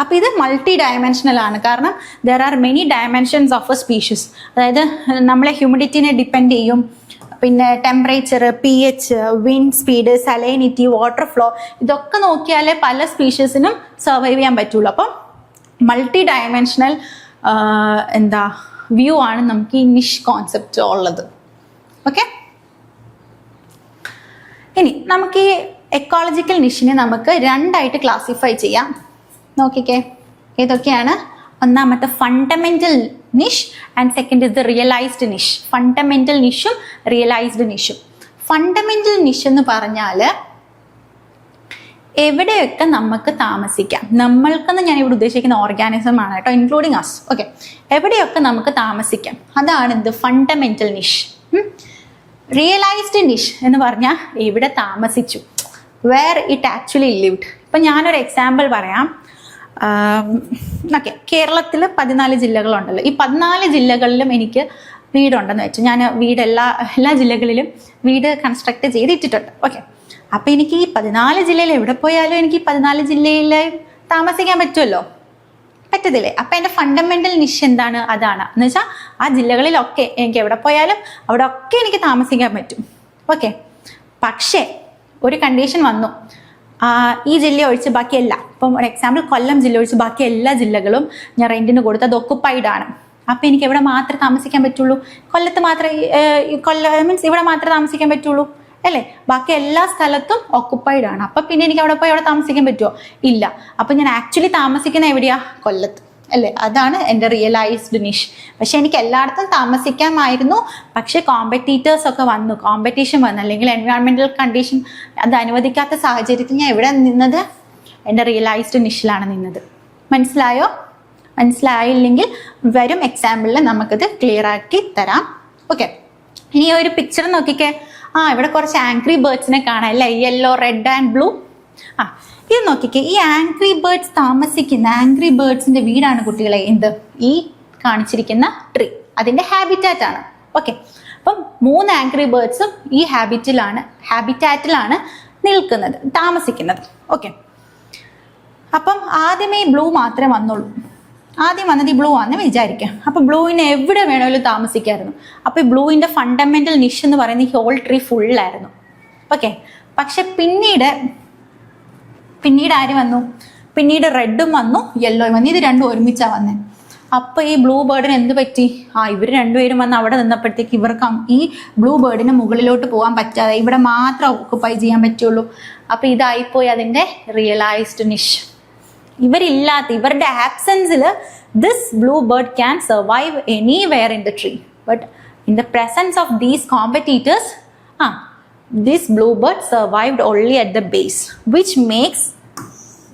അപ്പോൾ ഇത് മൾട്ടി ഡയമെൻഷനൽ ആണ്. കാരണം there are many dimensions of a species. അതായത് നമ്മളെ ഹ്യൂമിഡിറ്റിനെ ഡിപ്പെൻഡ് ചെയ്യും, പിന്നെ temperature, pH, wind speed, salinity, water flow, ഇതൊക്കെ നോക്കിയാലേ പല സ്പീഷീസിനും സർവൈവ് ചെയ്യാൻ പറ്റുള്ളൂ. അപ്പം മൾട്ടി ഡയമെൻഷനൽ വ്യൂ ആണ് നമുക്ക് ഈ നിഷ് കോൺസെപ്റ്റ് ഉള്ളത്. ഓക്കെ. ഇനി നമുക്ക് ഈ എക്കോളജിക്കൽ നിഷിനെ നമുക്ക് രണ്ടായിട്ട് ക്ലാസിഫൈ ചെയ്യാം. നോക്കിക്കേ, ഏതൊക്കെയാണ്? ഒന്നാമത്തെ fundamental niche and second is the realised niche. Fundamental നിഷും റിയലൈസ്ഡ് നിഷും. ഫണ്ടമെന്റൽ നിഷ് എന്ന് പറഞ്ഞാൽ എവിടെയൊക്കെ നമുക്ക് താമസിക്കാം. നമ്മൾക്കെന്ന് ഞാൻ ഇവിടെ ഉദ്ദേശിക്കുന്ന ഓർഗാനിസം ആണ് കേട്ടോ, ഇൻക്ലൂഡിങ് അസ്. ഓക്കെ. എവിടെയൊക്കെ നമുക്ക് താമസിക്കാം, അതാണ് ഇത് ഫണ്ടമെന്റൽ നിഷ്. റിയലൈസ്ഡ് നിഷ് എന്ന് പറഞ്ഞാൽ എവിടെ താമസിച്ചു, വേർ ഇറ്റ് ആക്ച്വലി ലിവ്ഡ്. ഇപ്പം ഞാനൊരു എക്സാമ്പിൾ പറയാം. ഓക്കെ. കേരളത്തിൽ 14 ജില്ലകളുണ്ടല്ലോ. ഈ 14 ജില്ലകളിലും എനിക്ക് വീടുണ്ടെന്ന് വെച്ചു. ഞാൻ വീട് എല്ലാ ജില്ലകളിലും വീട് കൺസ്ട്രക്ട് ചെയ്തിട്ടിട്ടുണ്ട്. ഓക്കെ. അപ്പം എനിക്ക് ഈ 14 ജില്ലയിൽ എവിടെ പോയാലും എനിക്ക് ഈ 14 ജില്ലയിൽ താമസിക്കാൻ പറ്റുമല്ലോ, പറ്റത്തില്ലേ? അപ്പം എൻ്റെ ഫണ്ടമെന്റൽ നിഷ് എന്താണ്? അതാണ്. എന്ന് വെച്ചാൽ ആ ജില്ലകളിലൊക്കെ എനിക്ക് എവിടെ പോയാലും അവിടെ ഒക്കെ എനിക്ക് താമസിക്കാൻ പറ്റും. ഓക്കെ. പക്ഷേ ഒരു കണ്ടീഷൻ വന്നു, ഈ ജില്ല ഒഴിച്ച് ബാക്കി എല്ലാ, ഇപ്പം ഒരു എക്സാമ്പിൾ കൊല്ലം ജില്ല ഒഴിച്ച് ബാക്കി എല്ലാ ജില്ലകളും ഞാൻ റെന്റിന് കൊടുത്ത് അത് ഒക്കുപ്പൈഡ് ആണ്. അപ്പം എനിക്ക് എവിടെ മാത്രമേ താമസിക്കാൻ പറ്റുള്ളൂ? കൊല്ലത്ത് മാത്രമേ മീൻസ് ഇവിടെ മാത്രമേ താമസിക്കാൻ പറ്റുള്ളൂ അല്ലേ? ബാക്കി എല്ലാ സ്ഥലത്തും ഓക്കുപ്പൈഡ് ആണ്. അപ്പം പിന്നെ എനിക്ക് അവിടെ പോയി അവിടെ താമസിക്കാൻ പറ്റുമോ? ഇല്ല. അപ്പം ഞാൻ ആക്ച്വലി താമസിക്കുന്ന എവിടെയാ? കൊല്ലത്ത് അല്ലേ? അതാണ് എൻ്റെ റിയലൈസ്ഡ് നിഷ്. പക്ഷെ എനിക്ക് എല്ലായിടത്തും താമസിക്കാമായിരുന്നു. പക്ഷെ കോമ്പറ്റീറ്റേഴ്സ് ഒക്കെ വന്നു, കോമ്പറ്റീഷൻ വന്നു, അല്ലെങ്കിൽ എൻവയോൺമെന്റൽ കണ്ടീഷൻ അത് അനുവദിക്കാത്ത സാഹചര്യത്തിൽ ഞാൻ എവിടെ നിന്നത്? എൻ്റെ റിയലൈസ്ഡ് നിഷിലാണ് നിന്നത്. മനസ്സിലായോ? മനസ്സിലായില്ലെങ്കിൽ വരും എക്സാമ്പിളിൽ നമുക്കത് ക്ലിയർ ആക്കി തരാം. ഓക്കെ. ഇനി ഒരു പിക്ചർ നോക്കിക്കേ. ഇവിടെ കുറച്ച് ആംഗ്രി ബേർഡ്സിനെ കാണാം അല്ലേ? Yellow, red and blue. ഇത് നോക്കിക്കേ. ഈ ആംഗ്രി ബേർഡ്സ് താമസിക്കുന്ന ആംഗ്രി ബേർഡ്സിന്റെ വീടാണ് കുട്ടികളെ എന്ത്? ഈ കാണിച്ചിരിക്കുന്ന ട്രീ അതിന്റെ ഹാബിറ്റാറ്റ് ആണ്. ഓക്കെ. അപ്പം 3 ആംഗ്രി ബേർഡ്സും ഈ ഹാബിറ്റാറ്റിലാണ് നിൽക്കുന്നത്, താമസിക്കുന്നത്. ഓക്കെ. അപ്പം ആദ്യമേ ബ്ലൂ മാത്രമേ വന്നുള്ളൂ. ആദ്യം വന്നത് ഈ ബ്ലൂ ആണെന്ന് വിചാരിക്കാം. അപ്പോൾ ബ്ലൂവിന് എവിടെ വേണമെങ്കിലും താമസിക്കായിരുന്നു. അപ്പോൾ ഈ ബ്ലൂവിൻ്റെ ഫണ്ടമെന്റൽ നിഷ് എന്ന് പറയുന്ന ഈ ഹോൾ ട്രീ ഫുള്ളായിരുന്നു. ഓക്കെ. പക്ഷെ പിന്നീട് ആര് വന്നു? പിന്നീട് റെഡും വന്നു, യെല്ലോയും വന്നു. ഇത് രണ്ടും ഒരുമിച്ചാണ് വന്നത്. അപ്പോൾ ഈ ബ്ലൂ ബേർഡിന് എന്ത് പറ്റി? ഇവർ രണ്ടുപേരും വന്ന് അവിടെ നിന്നപ്പോഴത്തേക്ക് ഇവർക്ക് ഈ ബ്ലൂ ബേർഡിന് മുകളിലോട്ട് പോകാൻ പറ്റാതെ ഇവിടെ മാത്രം ഓക്കുപ്പൈ ചെയ്യാൻ പറ്റുള്ളൂ. അപ്പോൾ ഇതായിപ്പോയി അതിൻ്റെ റിയലൈസ്ഡ് നിഷ്. ഇവരുടെ ആബ്സെൻസിൽ this blue bird can survive anywhere in the tree. But in the presence of these competitors this bluebird survived only at the base, which makes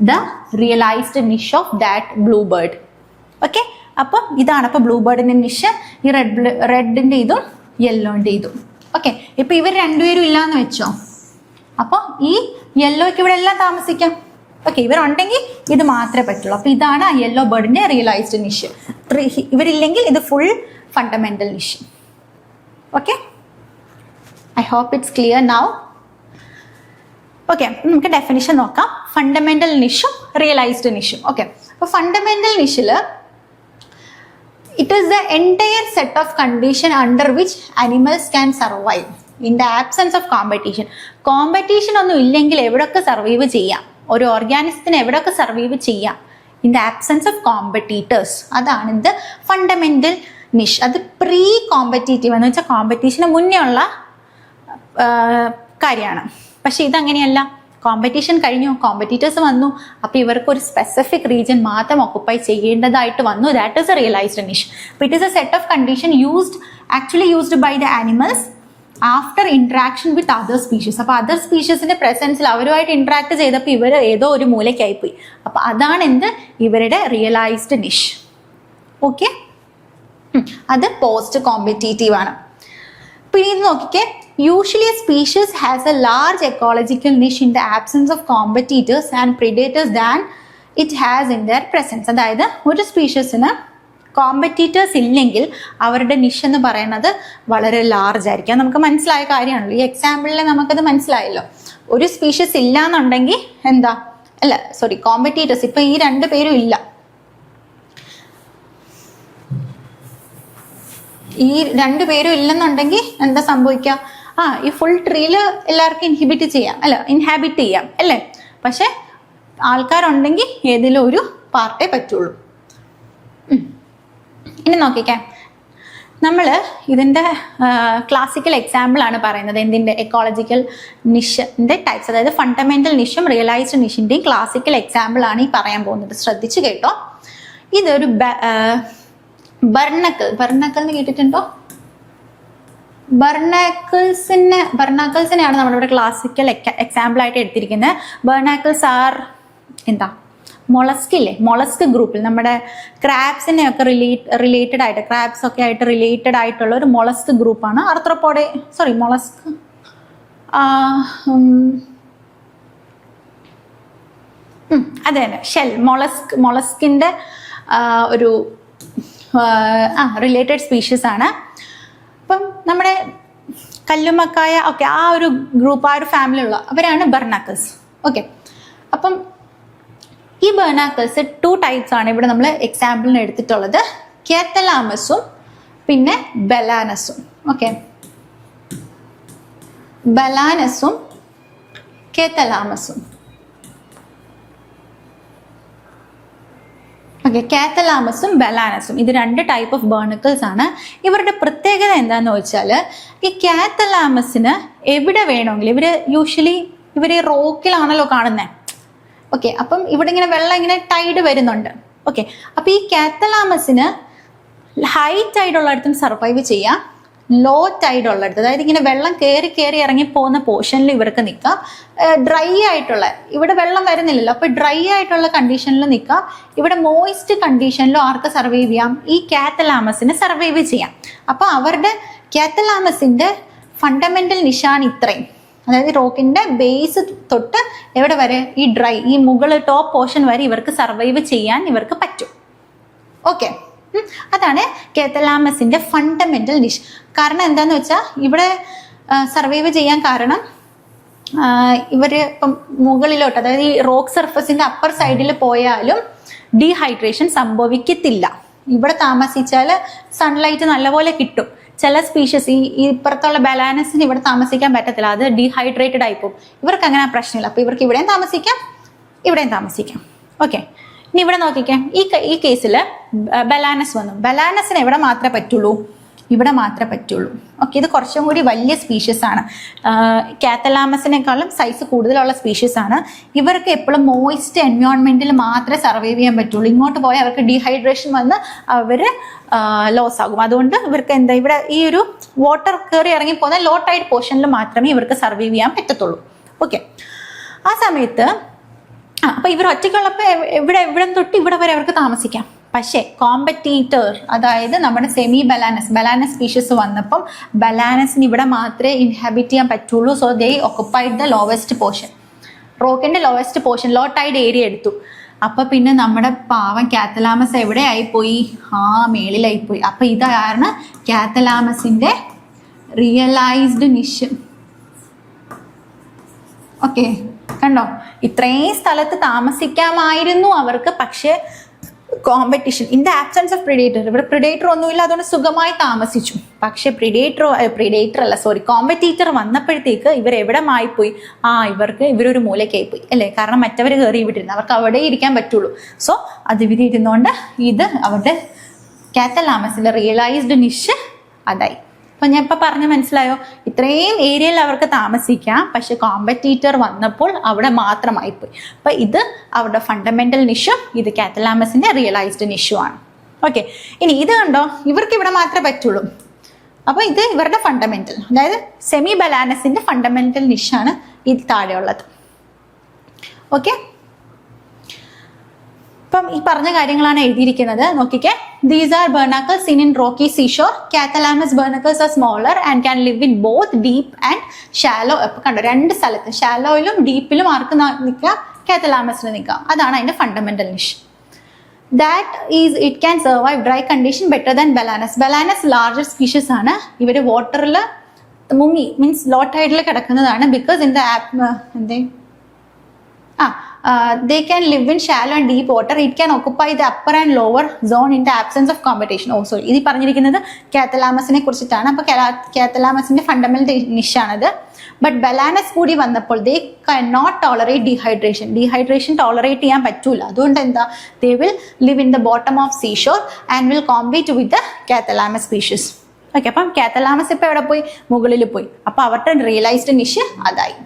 the realized niche of that bluebird. Okay, അപ്പം ഇതാണ് അപ്പോൾ ബ്ലൂബേർഡിന്റെ നിഷ്. ഈ റെഡിന്റെ ഇതും യെല്ലോന്റെ ഇതും. ഓക്കെ, ഇപ്പൊ ഇവർ രണ്ടുപേരും ഇല്ലാന്ന് വെച്ചോ, അപ്പോൾ ഈ യെല്ലോയ്ക്ക് ഇവിടെ എല്ലാം താമസിക്കാം. ഓക്കെ, ഇവരുണ്ടെങ്കിൽ ഇത് മാത്രമേ പറ്റുള്ളൂ. അപ്പൊ ഇതാണ് ആ യെല്ലോ ബേർഡിന്റെ റിയലൈസ്ഡ് നിഷ്. ഇവരില്ലെങ്കിൽ ഇത് full fundamental niche. Okay, I hope it's clear now. Okay, നമുക്ക് ഡെഫിനിഷൻ നോക്കാം. ഫണ്ടമെന്റൽ നിഷും റിയലൈസ്ഡ് നിഷും. ഓക്കെ, അപ്പോൾ ഫണ്ടമെന്റൽ നിഷിൽ it is the entire set of condition under which animals can survive in the absence of competition. Competition ഒന്നും ഇല്ലെങ്കിൽ എവിടെയൊക്കെ സർവൈവ് ചെയ്യാം, ഒരു ഓർഗാനിസത്തിന് എവിടെയൊക്കെ സർവൈവ് ചെയ്യാം, in the absence of competitors. അതാണ് ഇത് ഫണ്ടമെന്റൽ നിഷ്. അത് പ്രീ കോമ്പറ്റീറ്റീവ് എന്ന് വെച്ചാൽ കോമ്പറ്റീഷന് മുന്നേ ഉള്ള കാര്യമാണ്. പക്ഷെ ഇതങ്ങനെയല്ല, കോമ്പറ്റീഷൻ കഴിഞ്ഞു, കോമ്പറ്റീറ്റേഴ്സ് വന്നു, അപ്പോൾ ഇവർക്ക് ഒരു സ്പെസിഫിക് റീജിയൻ മാത്രം ഓക്കുപ്പൈ ചെയ്യേണ്ടതായിട്ട് വന്നു. That is a realised niche. It is a set of condition actually used by the animals after interaction with other species. അപ്പോൾ അതർ സ്പീഷീസിന്റെ പ്രസൻസിൽ അവരുമായിട്ട് ഇന്ററാക്ട് ചെയ്തപ്പോൾ ഇവർ ഏതോ ഒരു മൂലയ്ക്കായിപ്പോയി. അപ്പോൾ അതാണ് എന്ത് ഇവരുടെ റിയലൈസ്ഡ് നിഷ്. ഓക്കെ, അത് പോസ്റ്റ് കോമ്പറ്റീറ്റീവ് ആണ്. പിന്നെ ഇത് നോക്കിക്കേ, usually a species has a large ecological niche in the absence of competitors and predators than it has in their presence. അതായത് ഒരു സ്പീഷീസിന് കോമ്പറ്റീറ്റേഴ്സ് ഇല്ലെങ്കിൽ അവരുടെ നിഷ് എന്ന് പറയുന്നത് വളരെ ലാർജ് ആയിരിക്കും. നമുക്ക് മനസ്സിലായ കാര്യമാണല്ലോ, ഈ എക്സാമ്പിളിൽ നമുക്കത് മനസ്സിലായല്ലോ. ഒരു സ്പീഷീസ് ഇല്ല എന്നുണ്ടെങ്കിൽ കോമ്പറ്റീറ്റേഴ്സ് ഇപ്പൊ ഈ രണ്ടു പേരും ഇല്ല, ഈ രണ്ടുപേരും ഇല്ലെന്നുണ്ടെങ്കിൽ എന്താ സംഭവിക്കുക? ഈ ഫുൾ ട്രീയില് എല്ലാവർക്കും ഇൻഹാബിറ്റ് ചെയ്യാം അല്ലേ? പക്ഷെ ആൾക്കാരുണ്ടെങ്കിൽ ഏതെങ്കിലും ഒരു പാർട്ടേ പറ്റുള്ളൂ. ഇനി നോക്കിക്കാം, നമ്മൾ ഇതിൻ്റെ ക്ലാസിക്കൽ എക്സാമ്പിൾ ആണ് പറയുന്നത്. എന്തിൻ്റെ? എക്കോളജിക്കൽ നിഷിൻ്റെ ടൈപ്സ്, അതായത് ഫണ്ടമെന്റൽ നിഷും റിയലൈസ്ഡ് നിഷിൻ്റെയും ക്ലാസിക്കൽ എക്സാമ്പിൾ ആണ് ഈ പറയാൻ പോകുന്നത്. ശ്രദ്ധിച്ചു കേട്ടോ. ഇതൊരു ബർണക്കിൾ എന്ന് കേട്ടിട്ടുണ്ടോ? ബർണാക്കിൾസിനെയാണ് നമ്മളിവിടെ ക്ലാസിക്കൽ എക്സാമ്പിൾ ആയിട്ട് എടുത്തിരിക്കുന്നത്. ബർണാക്കിൾസ് ആർ മൊളസ്ക് ഇല്ലേ, മൊളസ്ക് ഗ്രൂപ്പിൽ നമ്മുടെ ക്രാബ്സിനെ ഒക്കെ റിലേറ്റഡ് ആയിട്ട്, ക്രാബ്സ് ഒക്കെ ആയിട്ട് റിലേറ്റഡ് ആയിട്ടുള്ള ഒരു മൊളസ്ക് ഗ്രൂപ്പാണ് മൊളസ്ക്. അതെ തന്നെ, ഷെൽ മൊളസ്കിന്റെ ഒരു റിലേറ്റഡ് സ്പീഷീസ് ആണ്. അപ്പം നമ്മുടെ കല്ലുമക്കായ ഒക്കെ ആ ഒരു ഗ്രൂപ്പ്, ആ ഒരു ഫാമിലി ഉള്ള അവരാണ് ബർണാക്കിൾസ്. ഓക്കെ, അപ്പം ഈ ബർണാക്കിൾസ് 2 ടൈപ്സ് ആണ് ഇവിടെ നമ്മൾ എക്സാമ്പിളിന് എടുത്തിട്ടുള്ളത്. കാത്തലാമസും പിന്നെ ബലാനസും. ഓക്കെ, ബലാനസും കാത്തലാമസും. ഓക്കെ, കാത്തലാമസും ബലാനസും ഇത് 2 ടൈപ്പ് ഓഫ് ബർണക്കിൾസ് ആണ്. ഇവരുടെ പ്രത്യേകത എന്താണെന്ന് വെച്ചാൽ, ഈ കാത്തലാമസിന് എവിടെ വേണമെങ്കിലും, ഇവർ റോക്കിലാണല്ലോ കാണുന്നത്. ഓക്കെ, അപ്പം ഇവിടെ ഇങ്ങനെ വെള്ളം ഇങ്ങനെ ടൈഡ് വരുന്നുണ്ട്. ഓക്കെ, അപ്പം ഈ കാത്തലാമസിന് ഹൈ ടൈഡ് ഉള്ളിടത്തും സർവൈവ് ചെയ്യാം, ലോ ടൈഡ് ഉള്ളിടത്ത്, അതായത് ഇങ്ങനെ വെള്ളം കയറി ഇറങ്ങി പോകുന്ന പോർഷനിൽ ഇവർക്ക് നിൽക്കാം. ഡ്രൈ ആയിട്ടുള്ള, ഇവിടെ വെള്ളം വരുന്നില്ലല്ലോ, അപ്പോൾ ഡ്രൈ ആയിട്ടുള്ള കണ്ടീഷനിൽ നിൽക്കാം. ഇവിടെ മോയിസ്റ്റ് കണ്ടീഷനിലും ആർക്ക് സർവൈവ് ചെയ്യാം? ഈ കാത്തലാമസിന് സർവൈവ് ചെയ്യാം. അപ്പോൾ അവരുടെ കാത്തലാമസിന്റെ ഫണ്ടമെന്റൽ നിഷാണ് ഇത്രയും, അതായത് റോക്കിന്റെ ബേസ് തൊട്ട് എവിടെ വരെ, ഈ മുകളിൽ ടോപ്പ് പോർഷൻ വരെ ഇവർക്ക് സർവൈവ് ചെയ്യാൻ ഇവർക്ക് പറ്റും. ഓക്കെ, അതാണ് കാത്തലാമസിന്റെ ഫണ്ടമെന്റൽ നിഷ്. കാരണം എന്താന്ന് വെച്ചാൽ ഇവിടെ സർവൈവ് ചെയ്യാൻ കാരണം ഇവര് ഇപ്പം മുകളിലോട്ട്, അതായത് ഈ റോക്ക് സർഫസിന്റെ അപ്പർ സൈഡിൽ പോയാലും ഡീഹൈഡ്രേഷൻ സംഭവിക്കത്തില്ല. ഇവിടെ താമസിച്ചാൽ സൺലൈറ്റ് നല്ലപോലെ കിട്ടും. ചില സ്പീഷീസ്, ഈ ഇപ്പുറത്തുള്ള ബലാനസിന് ഇവിടെ താമസിക്കാൻ പറ്റത്തില്ല, അത് ഡീഹൈഡ്രേറ്റഡ് ആയിപ്പോവും. ഇവർക്ക് അങ്ങനെ പ്രശ്നമില്ല. അപ്പൊ ഇവർക്ക് ഇവിടെയും താമസിക്കാം. ഓക്കെ, ഇനി ഇവിടെ നോക്കിക്കാം. ഈ കേസിൽ ബലാനസ് വന്നു. ബലാനസിന് എവിടെ മാത്രമേ പറ്റുള്ളൂ? ഇവിടെ മാത്രമേ പറ്റുള്ളൂ. ഓക്കെ, ഇത് കുറച്ചും കൂടി വലിയ സ്പീഷ്യസ് ആണ്. കാത്തലാമസിനേക്കാളും സൈസ് കൂടുതലുള്ള സ്പീഷ്യസ് ആണ്. ഇവർക്ക് എപ്പോഴും മോയിസ്റ്റ് എൻവയോൺമെന്റിൽ മാത്രമേ സർവൈവ് ചെയ്യാൻ പറ്റുള്ളൂ. ഇങ്ങോട്ട് പോയാൽ അവർക്ക് ഡീഹൈഡ്രേഷൻ വന്ന് അവർ ലോസ് ആകും. അതുകൊണ്ട് ഇവർക്ക് എന്താ ഇവിടെ ഈ ഒരു വാട്ടർ കയറി ഇറങ്ങി പോകുന്ന ലോ ടൈഡ് പോർഷനിൽ മാത്രമേ ഇവർക്ക് സർവൈവ് ചെയ്യാൻ പറ്റത്തുള്ളൂ. ഓക്കെ, ആ സമയത്ത് അപ്പൊ ഇവർ ഒറ്റയ്ക്കുള്ളപ്പോൾ ഇവിടെ തൊട്ട് ഇവിടെ വരെ അവർക്ക് താമസിക്കാം. പക്ഷേ കോമ്പറ്റീറ്റർ, അതായത് നമ്മുടെ സെമി ബലാനസ് സ്പീഷ്യസ് വന്നപ്പം ബലാനസിന് ഇവിടെ മാത്രമേ ഇൻഹാബിറ്റ് ചെയ്യാൻ പറ്റുള്ളൂ. So they occupied the lowest portion, റോക്കിന്റെ lowest portion, low tide area എടുത്തു. അപ്പൊ പിന്നെ നമ്മുടെ പാവം കാത്തലാമസ് എവിടെ ആയിപ്പോയി? മേളിലായിപ്പോയി. അപ്പൊ ഇതാണ് കാത്തലാമസിന്റെ റിയലൈസ്ഡ് നിഷ്. ഓക്കെ, കണ്ടോ, ഇത്രയും സ്ഥലത്ത് താമസിക്കാമായിരുന്നു അവർക്ക്. പക്ഷെ competition in the absence of predator, ഇവിടെ പ്രിഡേറ്റർ ഒന്നുമില്ല, അതുകൊണ്ട് സുഖമായി താമസിച്ചു. പക്ഷെ കോമ്പറ്റീറ്റർ വന്നപ്പോഴത്തേക്ക് ഇവർ എവിടെ മായിപ്പോയി? ഇവരൊരു മൂലയ്ക്കായിപ്പോയി അല്ലേ? കാരണം മറ്റവർ കയറി വിട്ടിരുന്നു, അവർക്ക് അവിടെ ഇരിക്കാൻ പറ്റുള്ളൂ. സോ അത് ഇവർ ഇരുന്നുകൊണ്ട് ഇത് അവരുടെ കാത്തലാമസിന്റെ റിയലൈസ്ഡ് നിഷ് അതായി. അപ്പൊ ഞാൻ ഇപ്പൊ പറഞ്ഞ മനസ്സിലായോ? ഇത്രയും ഏരിയയിൽ അവർക്ക് താമസിക്കാം, പക്ഷെ കോമ്പറ്റീറ്റർ വന്നപ്പോൾ അവിടെ മാത്രമായിപ്പോയി. അപ്പൊ ഇത് അവരുടെ ഫണ്ടമെന്റൽ നിഷും ഇത് കാത്തലാമസിന്റെ റിയലൈസ്ഡ് നിഷും ആണ്. ഓക്കെ, ഇനി ഇത് കണ്ടോ, ഇവർക്ക് ഇവിടെ മാത്രമേ പറ്റുള്ളൂ. അപ്പൊ ഇത് ഇവരുടെ ഫണ്ടമെന്റൽ, അതായത് സെമി ബലാനസിന്റെ ഫണ്ടമെന്റൽ നിഷാണ് ഇത് താഴെയുള്ളത്. ഓക്കെ, അപ്പം ഈ പറഞ്ഞ കാര്യങ്ങളാണ് എഴുതിയിരിക്കുന്നത്. നോക്കിക്കേ, these are barnacles seen in rocky seashore. Catalamus barnacles are smaller and can live in both deep and shallow. അപ്പൊ കണ്ടോ, രണ്ട് സ്ഥലത്ത് ഷാലോയിലും ഡീപ്പിലും ആർക്ക് നിൽക്കാം? കാത്തലാമസിന് നിൽക്കാം. അതാണ് അതിന്റെ fundamental niche. That is it can survive dry condition better than Balanus. Balanus larger species ആണ്. ഇവര് വാട്ടറിൽ മുങ്ങി, മീൻസ് ലോ ടൈഡിൽ കിടക്കുന്നതാണ്. Because in the they can live in shallow and deep water. It can occupy the upper and lower zone in the absence of competition. sorry, ഇത് പറഞ്ഞിരിക്കുന്നത് കാത്തലാമസിനെ കുറിച്ചിട്ടാണ്. അപ്പൊ കാത്തലാമസിന്റെ ഫണ്ടമെന്റൽ നിഷാണത്. ബട്ട് ബലാനസ് കൂടി വന്നപ്പോൾ they cannot tolerate dehydration tolerate ചെയ്യാൻ പറ്റൂല. അതുകൊണ്ട് എന്താ, they will live in the bottom of seashore and will compete with the Catalamus species. Okay, അപ്പം കാത്തലാമസ് ഇപ്പൊ എവിടെ പോയി? മുകളിൽ പോയി. അപ്പൊ അവരുടെ റിയലൈസ്ഡ് നിഷ് അതായി.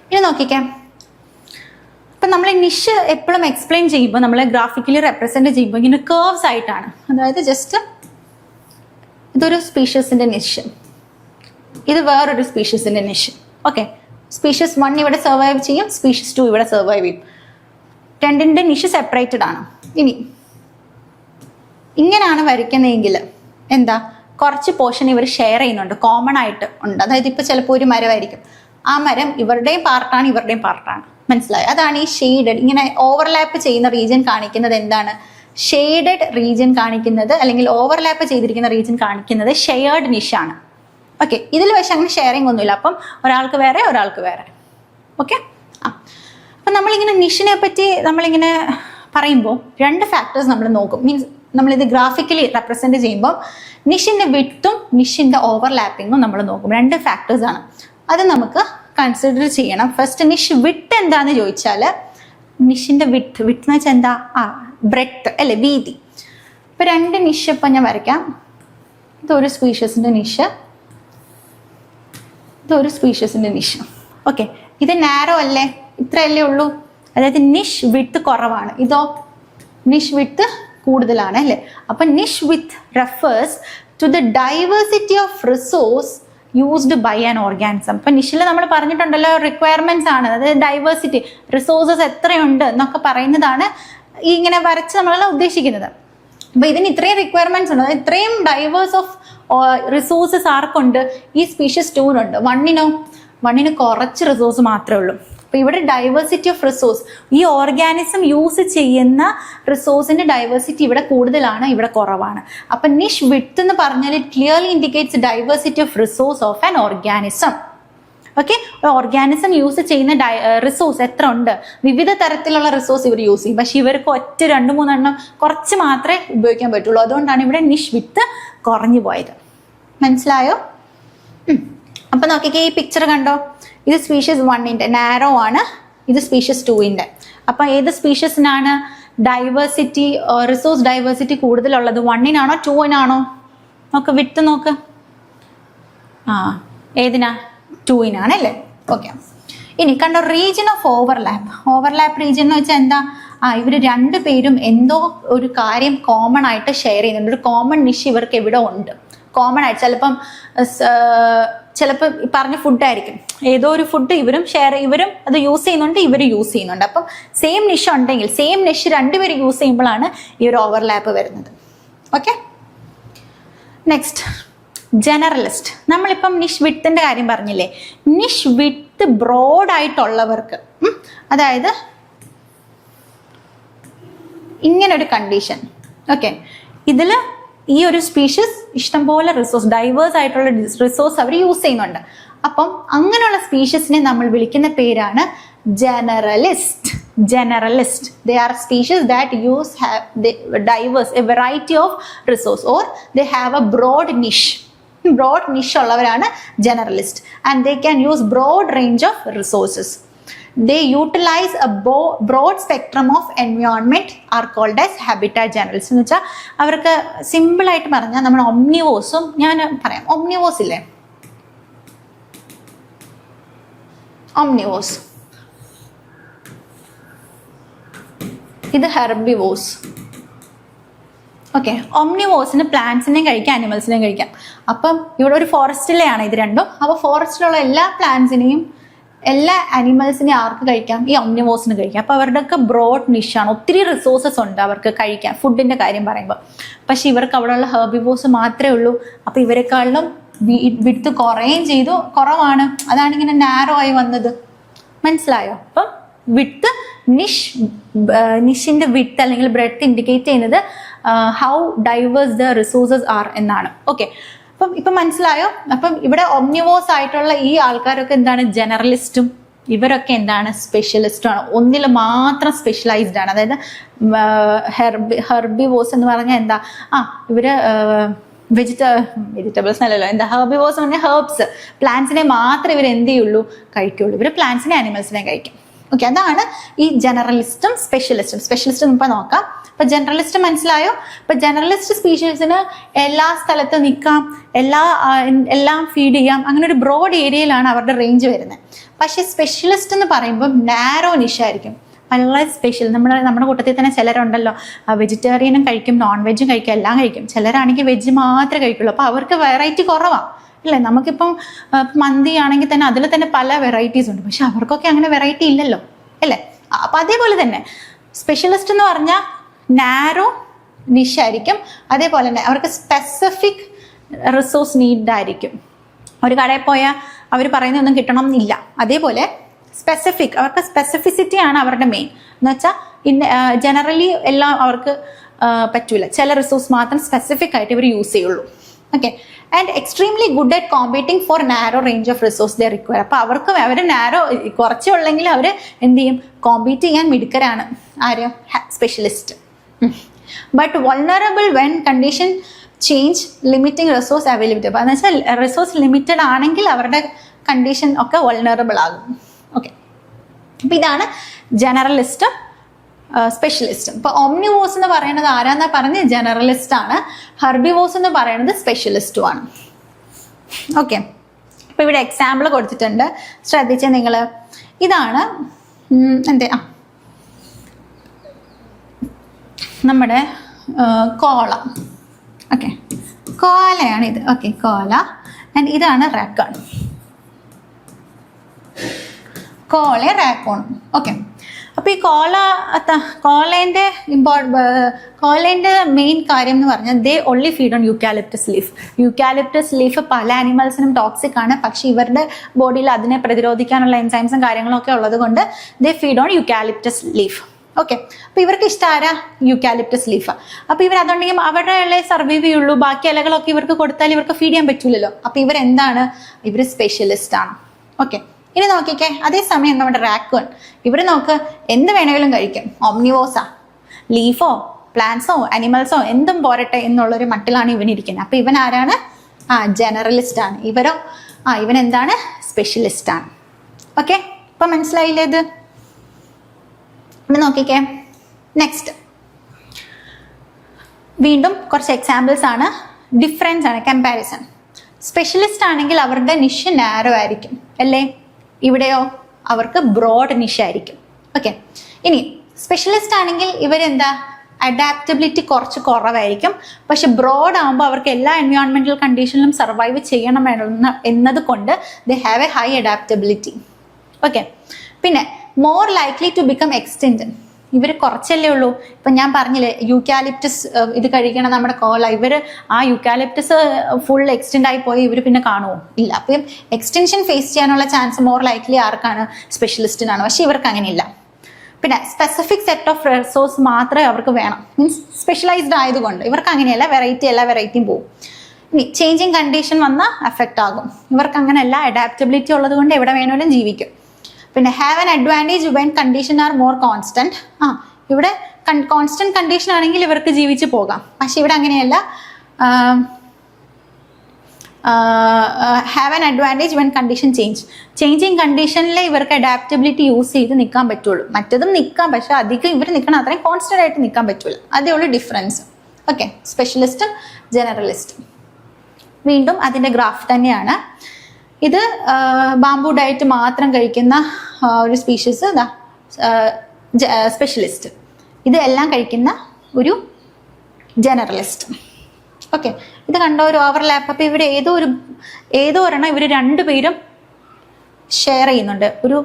ഇനി നോക്കിക്കാം, അപ്പം നമ്മൾ നിഷ് എപ്പോഴും എക്സ്പ്ലെയിൻ ചെയ്യുമ്പോൾ, നമ്മൾ ഗ്രാഫിക്കലി റെപ്രസെന്റ് ചെയ്യുമ്പോൾ ഇങ്ങനെ കേർവ്സ് ആയിട്ടാണ്. അതായത് ജസ്റ്റ് ഇതൊരു സ്പീഷ്യസിന്റെ നിഷ്, ഇത് വേറൊരു സ്പീഷ്യസിന്റെ നിഷ്. ഓക്കെ, സ്പീഷ്യസ് 1 ഇവിടെ സർവൈവ് ചെയ്യും, സ്പീഷ്യസ് 2 ഇവിടെ സർവൈവ് ചെയ്യും. രണ്ടിന്റെ നിഷ് സെപ്പറേറ്റഡ് ആണ്. ഇനി ഇങ്ങനെയാണ് വരയ്ക്കുന്നതെങ്കിൽ എന്താ, കുറച്ച് പോർഷൻ ഇവർ ഷെയർ ചെയ്യുന്നുണ്ട്, കോമൺ ആയിട്ട് ഉണ്ട്. അതായത് ഇപ്പൊ ചിലപ്പോൾ ഒരു മരമായിരിക്കും, ആ മരം ഇവരുടെയും പാർട്ടാണ് ഇവരുടെയും പാർട്ടാണ്. മനസ്സിലായോ? അതാണ് ഈ ഷെയ്ഡഡ്, ഇങ്ങനെ ഓവർലാപ്പ് ചെയ്യുന്ന റീജിയൻ കാണിക്കുന്നത്. എന്താണ് ഷെയ്ഡഡ് റീജിയൻ കാണിക്കുന്നത്, അല്ലെങ്കിൽ ഓവർലാപ്പ് ചെയ്തിരിക്കുന്ന റീജിയൻ കാണിക്കുന്നത് ഷെയർഡ് നിഷാണ്. ഓക്കെ, ഇതിൽ പക്ഷെ അങ്ങനെ ഷെയറിങ് ഒന്നുമില്ല. അപ്പം ഒരാൾക്ക് വേറെ ഒരാൾക്ക് വേറെ. ഓക്കെ, അപ്പം നമ്മളിങ്ങനെ നിഷിനെ പറ്റി നമ്മളിങ്ങനെ പറയുമ്പോൾ രണ്ട് ഫാക്ടേഴ്സ് നമ്മൾ നോക്കും. മീൻസ് നമ്മളിത് ഗ്രാഫിക്കലി റെപ്രസെന്റ് ചെയ്യുമ്പോൾ നിഷിന്റെ വിഡ്ത്തും നിഷിന്റെ ഓവർലാപ്പിങ്ങും നമ്മൾ നോക്കും. രണ്ട് ഫാക്ടേഴ്സാണ്, അത് നമുക്ക് കൺസിഡർ ചെയ്യണം. ഫസ്റ്റ്, നിഷ് വിട്ട് എന്താന്ന് ചോദിച്ചാൽ, നിഷിന്റെ വിട്ട് എന്ന് വെച്ചാൽ എന്താ? ബ്രെഡ്ത്ത് അല്ലെ, വീതി. ഇപ്പൊ രണ്ട് നിഷ് ഇപ്പൊ ഞാൻ വരയ്ക്കാം. ഇതൊരു സ്പീഷ്യസിന്റെ നിഷ്, ഇതൊരു സ്പീഷ്യസിന്റെ നിഷ്. ഓക്കെ, ഇത് നാരോ അല്ലേ, ഇത്രയല്ലേ ഉള്ളൂ. അതായത് നിഷ് വിട്ട് കുറവാണ്, ഇതോ നിഷ് വിട്ട് കൂടുതലാണ് അല്ലേ. അപ്പൊ niche with refers to the diversity of resource used by an organism. ഇപ്പൊ നിഷിൽ നമ്മൾ പറഞ്ഞിട്ടുണ്ടല്ലോ, റിക്വയർമെന്റ്സ് ആണ്, അതായത് ഡൈവേഴ്സിറ്റി, റിസോഴ്സസ് എത്രയുണ്ട് എന്നൊക്കെ പറയുന്നതാണ് ഇങ്ങനെ വരച്ച് നമ്മൾ ഉദ്ദേശിക്കുന്നത്. അപ്പൊ ഇതിന് ഇത്രയും റിക്വയർമെന്റ്സ് ഉണ്ട്, അതായത് ഇത്രയും ഡൈവേഴ്സ് ഓഫ് റിസോഴ്സസ് ആർക്കുണ്ട്? ഈ സ്പീഷ്യസ് 2-നുണ്ട്. വണ്ണിന് കുറച്ച് റിസോഴ്സ് മാത്രമേ ഉള്ളൂ. അപ്പൊ ഇവിടെ ഡൈവേഴ്സിറ്റി ഓഫ് റിസോഴ്സ്, ഈ ഓർഗാനിസം യൂസ് ചെയ്യുന്ന റിസോഴ്സിന്റെ ഡൈവേഴ്സിറ്റി ഇവിടെ കൂടുതലാണ്, ഇവിടെ കുറവാണ്. അപ്പൊ നിഷ് വിഡ്ത്ത് എന്ന് പറഞ്ഞാൽ it clearly indicates diversity of resource of an organism. Okay, organism use ചെയ്യുന്ന റിസോഴ്സ് എത്ര ഉണ്ട്? വിവിധ തരത്തിലുള്ള റിസോഴ്സ് ഇവർ യൂസ് ചെയ്യും. പക്ഷെ ഇവർക്ക് 1-2-3 എണ്ണം കുറച്ച് മാത്രമേ ഉപയോഗിക്കാൻ പറ്റുള്ളൂ. അതുകൊണ്ടാണ് ഇവിടെ നിഷ് വിഡ്ത്ത് കുറഞ്ഞു പോയത്. മനസ്സിലായോ? അപ്പൊ നോക്കിക്കേ, ഈ പിക്ചർ കണ്ടോ, ഇത് സ്പീഷ്യസ് 1-ന്റെ നാരോ ആണ്, ഇത് സ്പീഷ്യസ് 2-ന്റെ. അപ്പൊ ഏത് സ്പീഷ്യസിനാണ് ഡൈവേഴ്സിറ്റി, റിസോഴ്സ് ഡൈവേഴ്സിറ്റി കൂടുതലുള്ളത്? 1-നാണോ 2-നാണോ? നോക്ക് വിട്ട് നോക്ക്. ഏതിനാ? 2 അല്ലേ? ഓക്കെ. ഇനി കണ്ടോ region of overlap. Overlap region എന്ന് വെച്ചാൽ എന്താ? ഇവർ രണ്ടുപേരും എന്തോ ഒരു കാര്യം കോമൺ ആയിട്ട് ഷെയർ ചെയ്യുന്നുണ്ട്. ഒരു കോമൺ നിഷ് ഇവർക്ക് എവിടെ ഉണ്ട്, കോമൺ ആയിട്ട്. ചിലപ്പോൾ പറഞ്ഞ ഫുഡായിരിക്കും, ഏതോ ഒരു ഫുഡ് ഇവരും അത് യൂസ് ചെയ്യുന്നുണ്ട്, ഇവരും യൂസ് ചെയ്യുന്നുണ്ട്. അപ്പം സെയിം നിഷ് ഉണ്ടെങ്കിൽ, സെയിം നിഷ് രണ്ടുപേരും യൂസ് ചെയ്യുമ്പോഴാണ് ഈ ഒരു ഓവർലാപ്പ് വരുന്നത്. ഓക്കെ. Next generalist. നമ്മളിപ്പം നിഷ് വിത്തിന്റെ കാര്യം പറഞ്ഞില്ലേ? നിഷ് വിത്ത് ബ്രോഡ് ആയിട്ടുള്ളവർക്ക്, അതായത് ഇങ്ങനൊരു കണ്ടീഷൻ. ഓക്കെ. ഇതില് ഈ ഒരു സ്പീഷീസ് ഇഷ്ടംപോലെ റിസോഴ്സ്, ഡൈവേഴ്സ് ആയിട്ടുള്ള റിസോഴ്സ് അവർ യൂസ് ചെയ്യുന്നുണ്ട്. അപ്പം അങ്ങനെയുള്ള സ്പീഷീസിനെ നമ്മൾ വിളിക്കുന്ന പേരാണ് generalist. Generalist. They are species that diverse, a variety of resource, or they have a broad niche. Broad niche ഉള്ളവരാണ് generalist. And they can use broad range of resources. They utilize a broad spectrum of environment, are called as habitat generalists. എന്ന് വെച്ചാൽ അവർക്ക് സിമ്പിൾ ആയിട്ട് പറഞ്ഞാൽ നമ്മൾ ഒമ്നിവോസും, ഞാൻ പറയാം, ഒമ്നിവോസ് ഇല്ലേ, ഒമ്നിവോസ്, ഇത് ഹെർബിവോസ്. ഓക്കെ. ഒമ്നിവോസിന് പ്ലാന്റ്സിനെയും കഴിക്കാം, അനിമൽസിനെയും കഴിക്കാം. അപ്പം ഇവിടെ ഒരു ഫോറസ്റ്റിലെയാണ് ഇത് രണ്ടും. അപ്പോൾ ഫോറസ്റ്റിലുള്ള എല്ലാ പ്ലാന്റ്സിനെയും എല്ലാ അനിമൽസിനെയും ആർക്ക് കഴിക്കാം? ഈ ഒമ്നിവോസിന് കഴിക്കാം. അപ്പോൾ അവരുടെയൊക്കെ ബ്രോഡ് നിഷാണ്, ഒത്തിരി റിസോഴ്സസ് ഉണ്ട് അവർക്ക് കഴിക്കാൻ, ഫുഡിന്റെ കാര്യം പറയുമ്പോൾ. പക്ഷെ ഇവർക്ക് അവിടെയുള്ള ഹെർബിവോസ് മാത്രമേ ഉള്ളൂ. അപ്പോൾ ഇവരെക്കാളും വിട്ട് കുറവാണ്. അതാണ് ഇങ്ങനെ നാരോ ആയി വന്നത്. മനസ്സിലായോ? അപ്പം വിട്ട് നിഷിന്റെ വിട്ട് അല്ലെങ്കിൽ ബ്രെഡ്ത്ത് ഇൻഡിക്കേറ്റ് ചെയ്യുന്നത് how diverse the resources are എന്നാണ്. ഓക്കെ. അപ്പം ഇപ്പം മനസ്സിലായോ? അപ്പം ഇവിടെ ഒമ്നിവോസ് ആയിട്ടുള്ള ഈ ആൾക്കാരൊക്കെ എന്താണ്? ജനറലിസ്റ്റും. ഇവരൊക്കെ എന്താണ്? സ്പെഷ്യലിസ്റ്റും ആണ്. ഒന്നിൽ മാത്രം സ്പെഷ്യലൈസ്ഡ് ആണ്. അതായത് ഹെർബിവോസ് എന്ന് പറഞ്ഞാൽ എന്താ? ഇവര് വെജിറ്റബിൾസ് അല്ലല്ലോ, എന്താ ഹെർബിവോസ് എന്ന് പറഞ്ഞാൽ ഹെർബ്സ്, പ്ലാന്റ്സിനെ മാത്രമേ ഇവർ എന്ത് ചെയ്യുള്ളൂ? കഴിക്കുള്ളൂ. ഇവർ പ്ലാന്റ്സിനെ അനിമൽസിനെ കഴിക്കും. ഓക്കെ. അതാണ് ഈ ജനറലിസ്റ്റും സ്പെഷ്യലിസ്റ്റും. സ്പെഷ്യലിസ്റ്റും ഇപ്പൊ നോക്കാം. ഇപ്പൊ ജനറലിസ്റ്റ് മനസ്സിലായോ? ഇപ്പൊ ജനറലിസ്റ്റ് സ്പീഷീസിന് എല്ലാ സ്ഥലത്തും നിൽക്കാം, എല്ലാം ഫീഡ് ചെയ്യാം, അങ്ങനെ ഒരു ബ്രോഡ് ഏരിയയിലാണ് അവരുടെ റേഞ്ച് വരുന്നത്. പക്ഷെ സ്പെഷ്യലിസ്റ്റ് എന്ന് പറയുമ്പോൾ നാരോ നിഷായിരിക്കും, വളരെ സ്പെഷ്യൽ. നമ്മുടെ കൂട്ടത്തിൽ തന്നെ ചിലരുണ്ടല്ലോ, വെജിറ്റേറിയനും കഴിക്കും, നോൺ വെജും കഴിക്കും, എല്ലാം കഴിക്കും. ചിലരാണെങ്കിൽ വെജ് മാത്രമേ കഴിക്കുള്ളൂ. അപ്പോൾ അവർക്ക് വെറൈറ്റി കുറവാണ് അല്ലേ? നമുക്കിപ്പം മന്തി ആണെങ്കിൽ തന്നെ അതിൽ തന്നെ പല വെറൈറ്റീസ് ഉണ്ട്. പക്ഷെ അവർക്കൊക്കെ അങ്ങനെ വെറൈറ്റി ഇല്ലല്ലോ അല്ലേ? അപ്പം അതേപോലെ തന്നെ സ്പെഷ്യലിസ്റ്റ് എന്ന് പറഞ്ഞാൽ നാരോ നിഷായിരിക്കും. അതേപോലെ തന്നെ അവർക്ക് സ്പെസിഫിക് റിസോഴ്സ് നീഡ് ആയിരിക്കും. ഒരു കടയിൽ പോയാൽ അവർ പറയുന്നതൊന്നും കിട്ടണം എന്നില്ല. അതേപോലെ സ്പെസിഫിക്, അവർക്ക് സ്പെസിഫിസിറ്റി ആണ് അവരുടെ മെയിൻ. എന്ന് വെച്ചാൽ ജനറലി എല്ലാം അവർക്ക് പറ്റൂല. ചില റിസോഴ്സ് മാത്രം സ്പെസിഫിക് ആയിട്ട് ഇവർ യൂസ് ചെയ്യുള്ളൂ. Okay. And extremely good at competing four narrow range of resource they require. അപ്പോൾ അവർ നാരോ കുറച്ചേ ഉള്ളെങ്കിൽ അവർ എന്ത് ചെയ്യും? കോമ്പീറ്റ് ചെയ്യാൻ മിടുക്കരാണ്. ആര്? Specialist. But vulnerable when condition change limiting resource availability. അപ്പോൾ എന്ന് വെച്ചാൽ റിസോഴ്സ് ലിമിറ്റഡ് ആണെങ്കിൽ അവരുടെ കണ്ടീഷൻ ഒക്കെ വൾണറബിൾ ആകും. ഓക്കെ. അപ്പം ഇതാണ് ജനറലിസ്റ്റും സ്പെഷ്യലിസ്റ്റും. ഇപ്പൊ ഒമ്നിവോസ് എന്ന് പറയുന്നത് ആരാന്നാ പറഞ്ഞ്? ജനറലിസ്റ്റ് ആണ്. ഹെർബിവോസ് എന്ന് പറയുന്നത് സ്പെഷ്യലിസ്റ്റും ആണ്. ഓക്കെ. അപ്പൊ ഇവിടെ എക്സാമ്പിൾ കൊടുത്തിട്ടുണ്ട്, ശ്രദ്ധിച്ച നിങ്ങൾ. ഇതാണ് നമ്മുടെ കോള. ഓക്കെ. കോലയാണ് ഇത്. ഓക്കെ. കോല. ആൻഡ് ഇതാണ് റാക്കോൺ. കോള റാക്കോൺ. ഓക്കെ. അപ്പൊ ഈ കോലേന്റെ മെയിൻ കാര്യം എന്ന് പറഞ്ഞാൽ they only feed on eucalyptus leaf. Eucalyptus leaf പല ആനിമൽസിനും ടോക്സിക് ആണ്. പക്ഷെ ഇവരുടെ ബോഡിയിൽ അതിനെ പ്രതിരോധിക്കാനുള്ള എൻസൈംസും കാര്യങ്ങളും ഒക്കെ ഉള്ളത് കൊണ്ട് ദേ feed on eucalyptus leaf. Okay. അപ്പൊ ഇവർക്ക് ഇഷ്ടമാരാ? Eucalyptus leaf. അപ്പൊ ഇവർ അതുണ്ടെങ്കിൽ അവരുടെ ഇല സർവൈവ് ചെയ്യുള്ളൂ. ബാക്കി ഇലകളൊക്കെ ഇവർക്ക് കൊടുത്താൽ ഇവർക്ക് ഫീഡ് ചെയ്യാൻ പറ്റൂലല്ലോ. അപ്പൊ ഇവരെന്താണ്? ഇവർ സ്പെഷ്യലിസ്റ്റ് ആണ്. ഓക്കെ. ഇനി നോക്കിക്കേ, അതേസമയം നമ്മുടെ റാക്കൂൺ, ഇവർ നോക്ക് എന്ത് വേണമെങ്കിലും കഴിക്കും. ഒമ്നിവോസാ, ലീഫോ പ്ലാന്റ്സോ അനിമൽസോ എന്തും പോരട്ടെ എന്നുള്ളൊരു മട്ടിലാണ് ഇവനിരിക്കുന്നത്. അപ്പൊ ഇവൻ ആരാണ്? ജനറലിസ്റ്റ് ആണ്. ഇവൻ എന്താണ്? സ്പെഷ്യലിസ്റ്റ് ആണ്. ഓക്കെ. ഇപ്പൊ മനസ്സിലായില്ലേ ഇത്? ഇവിടെ നോക്കിക്കേ. നെക്സ്റ്റ് വീണ്ടും കുറച്ച് എക്സാമ്പിൾസ് ആണ്. ഡിഫറൻസ് ആണ്, കമ്പാരിസൺ. സ്പെഷ്യലിസ്റ്റ് ആണെങ്കിൽ അവരുടെ നിഷ് നാരോ ആയിരിക്കും അല്ലേ, ഇവിടെയോ അവർക്ക് ബ്രോഡ് നിഷ് ആയിരിക്കും. ഓക്കെ, ഇനി സ്പെഷ്യലിസ്റ്റ് ആണെങ്കിൽ ഇവരെന്താ അഡാപ്റ്റബിലിറ്റി കുറച്ച് കുറവായിരിക്കും. പക്ഷെ ബ്രോഡ് ആകുമ്പോൾ അവർക്ക് എല്ലാ എൻവയോൺമെന്റൽ കണ്ടീഷനിലും സർവൈവ് ചെയ്യണം എന്നത് കൊണ്ട് they have a high adaptability. Okay, പിന്നെ more likely to become extend. ഇവർ കുറച്ചല്ലേ ഉള്ളൂ. ഇപ്പം ഞാൻ പറഞ്ഞില്ലേ യൂക്കാലിപ്റ്റസ് ഇത് കഴിക്കണം നമ്മുടെ കോല, ഇവർ ആ യൂക്കാലിപ്റ്റസ് ഫുൾ എക്സ്റ്റെൻഡ് ആയി പോയി ഇവർ പിന്നെ കാണുമോ? ഇല്ല. അപ്പം എക്സ്റ്റൻഷൻ ഫേസ് ചെയ്യാനുള്ള ചാൻസ് മോർ ലൈക്ലി ആർക്കാണ്? സ്പെഷ്യലിസ്റ്റിനാണ്. പക്ഷെ ഇവർക്ക് അങ്ങനെയില്ല. പിന്നെ സ്പെസിഫിക് സെറ്റ് ഓഫ് റിസോഴ്സ് മാത്രമേ അവർക്ക് വേണം, മീൻസ് സ്പെഷ്യലൈസ്ഡ് ആയതുകൊണ്ട്. ഇവർക്ക് അങ്ങനെയല്ല, വെറൈറ്റി എല്ലാ വെറൈറ്റിയും പോകും. ഇനി ചേഞ്ചിങ് കണ്ടീഷൻ വന്നാൽ അഫക്റ്റ് ആകും. ഇവർക്ക് അങ്ങനെയല്ല, അഡാപ്റ്റബിലിറ്റി ഉള്ളത് കൊണ്ട് എവിടെ വേണമെങ്കിലും ജീവിക്കും. പിന്നെ have an advantage when condition are more constant. ഇവിടെ കോൺസ്റ്റന്റ് കണ്ടീഷൻ ആണെങ്കിൽ ഇവർക്ക് ജീവിച്ച് പോകാം. പക്ഷെ ഇവിടെ അങ്ങനെയല്ല, have an advantage when condition changing കണ്ടീഷനിലെ ഇവർക്ക് അഡാപ്റ്റബിലിറ്റി യൂസ് ചെയ്ത് നിൽക്കാൻ പറ്റുള്ളൂ. മറ്റതും നിൽക്കാം, പക്ഷെ അധികം ഇവർ നിൽക്കണം അത്രയും കോൺസ്റ്റന്റ് ആയിട്ട് നിൽക്കാൻ പറ്റില്ല. അതേ ഉള്ളൂ ഡിഫറൻസ്. ഓക്കെ, സ്പെഷ്യലിസ്റ്റും ജനറലിസ്റ്റും വീണ്ടും അതിൻ്റെ ഗ്രാഫ് തന്നെയാണ്. ഇത് ബാംബു ഡയറ്റ് മാത്രം കഴിക്കുന്ന ഒരു സ്പീഷീസ് സ്പെഷ്യലിസ്റ്റ്, ഇത് എല്ലാം കഴിക്കുന്ന ഒരു ജനറലിസ്റ്റ്. ഓക്കെ, ഇത് കണ്ട ഒരു ഓവർലാപ്പ്. അപ്പോൾ ഇവിടെ ഏതോ ഒരെണ്ണം ഇവർ രണ്ടുപേരും ഷെയർ ചെയ്യുന്നുണ്ട്, ഒരു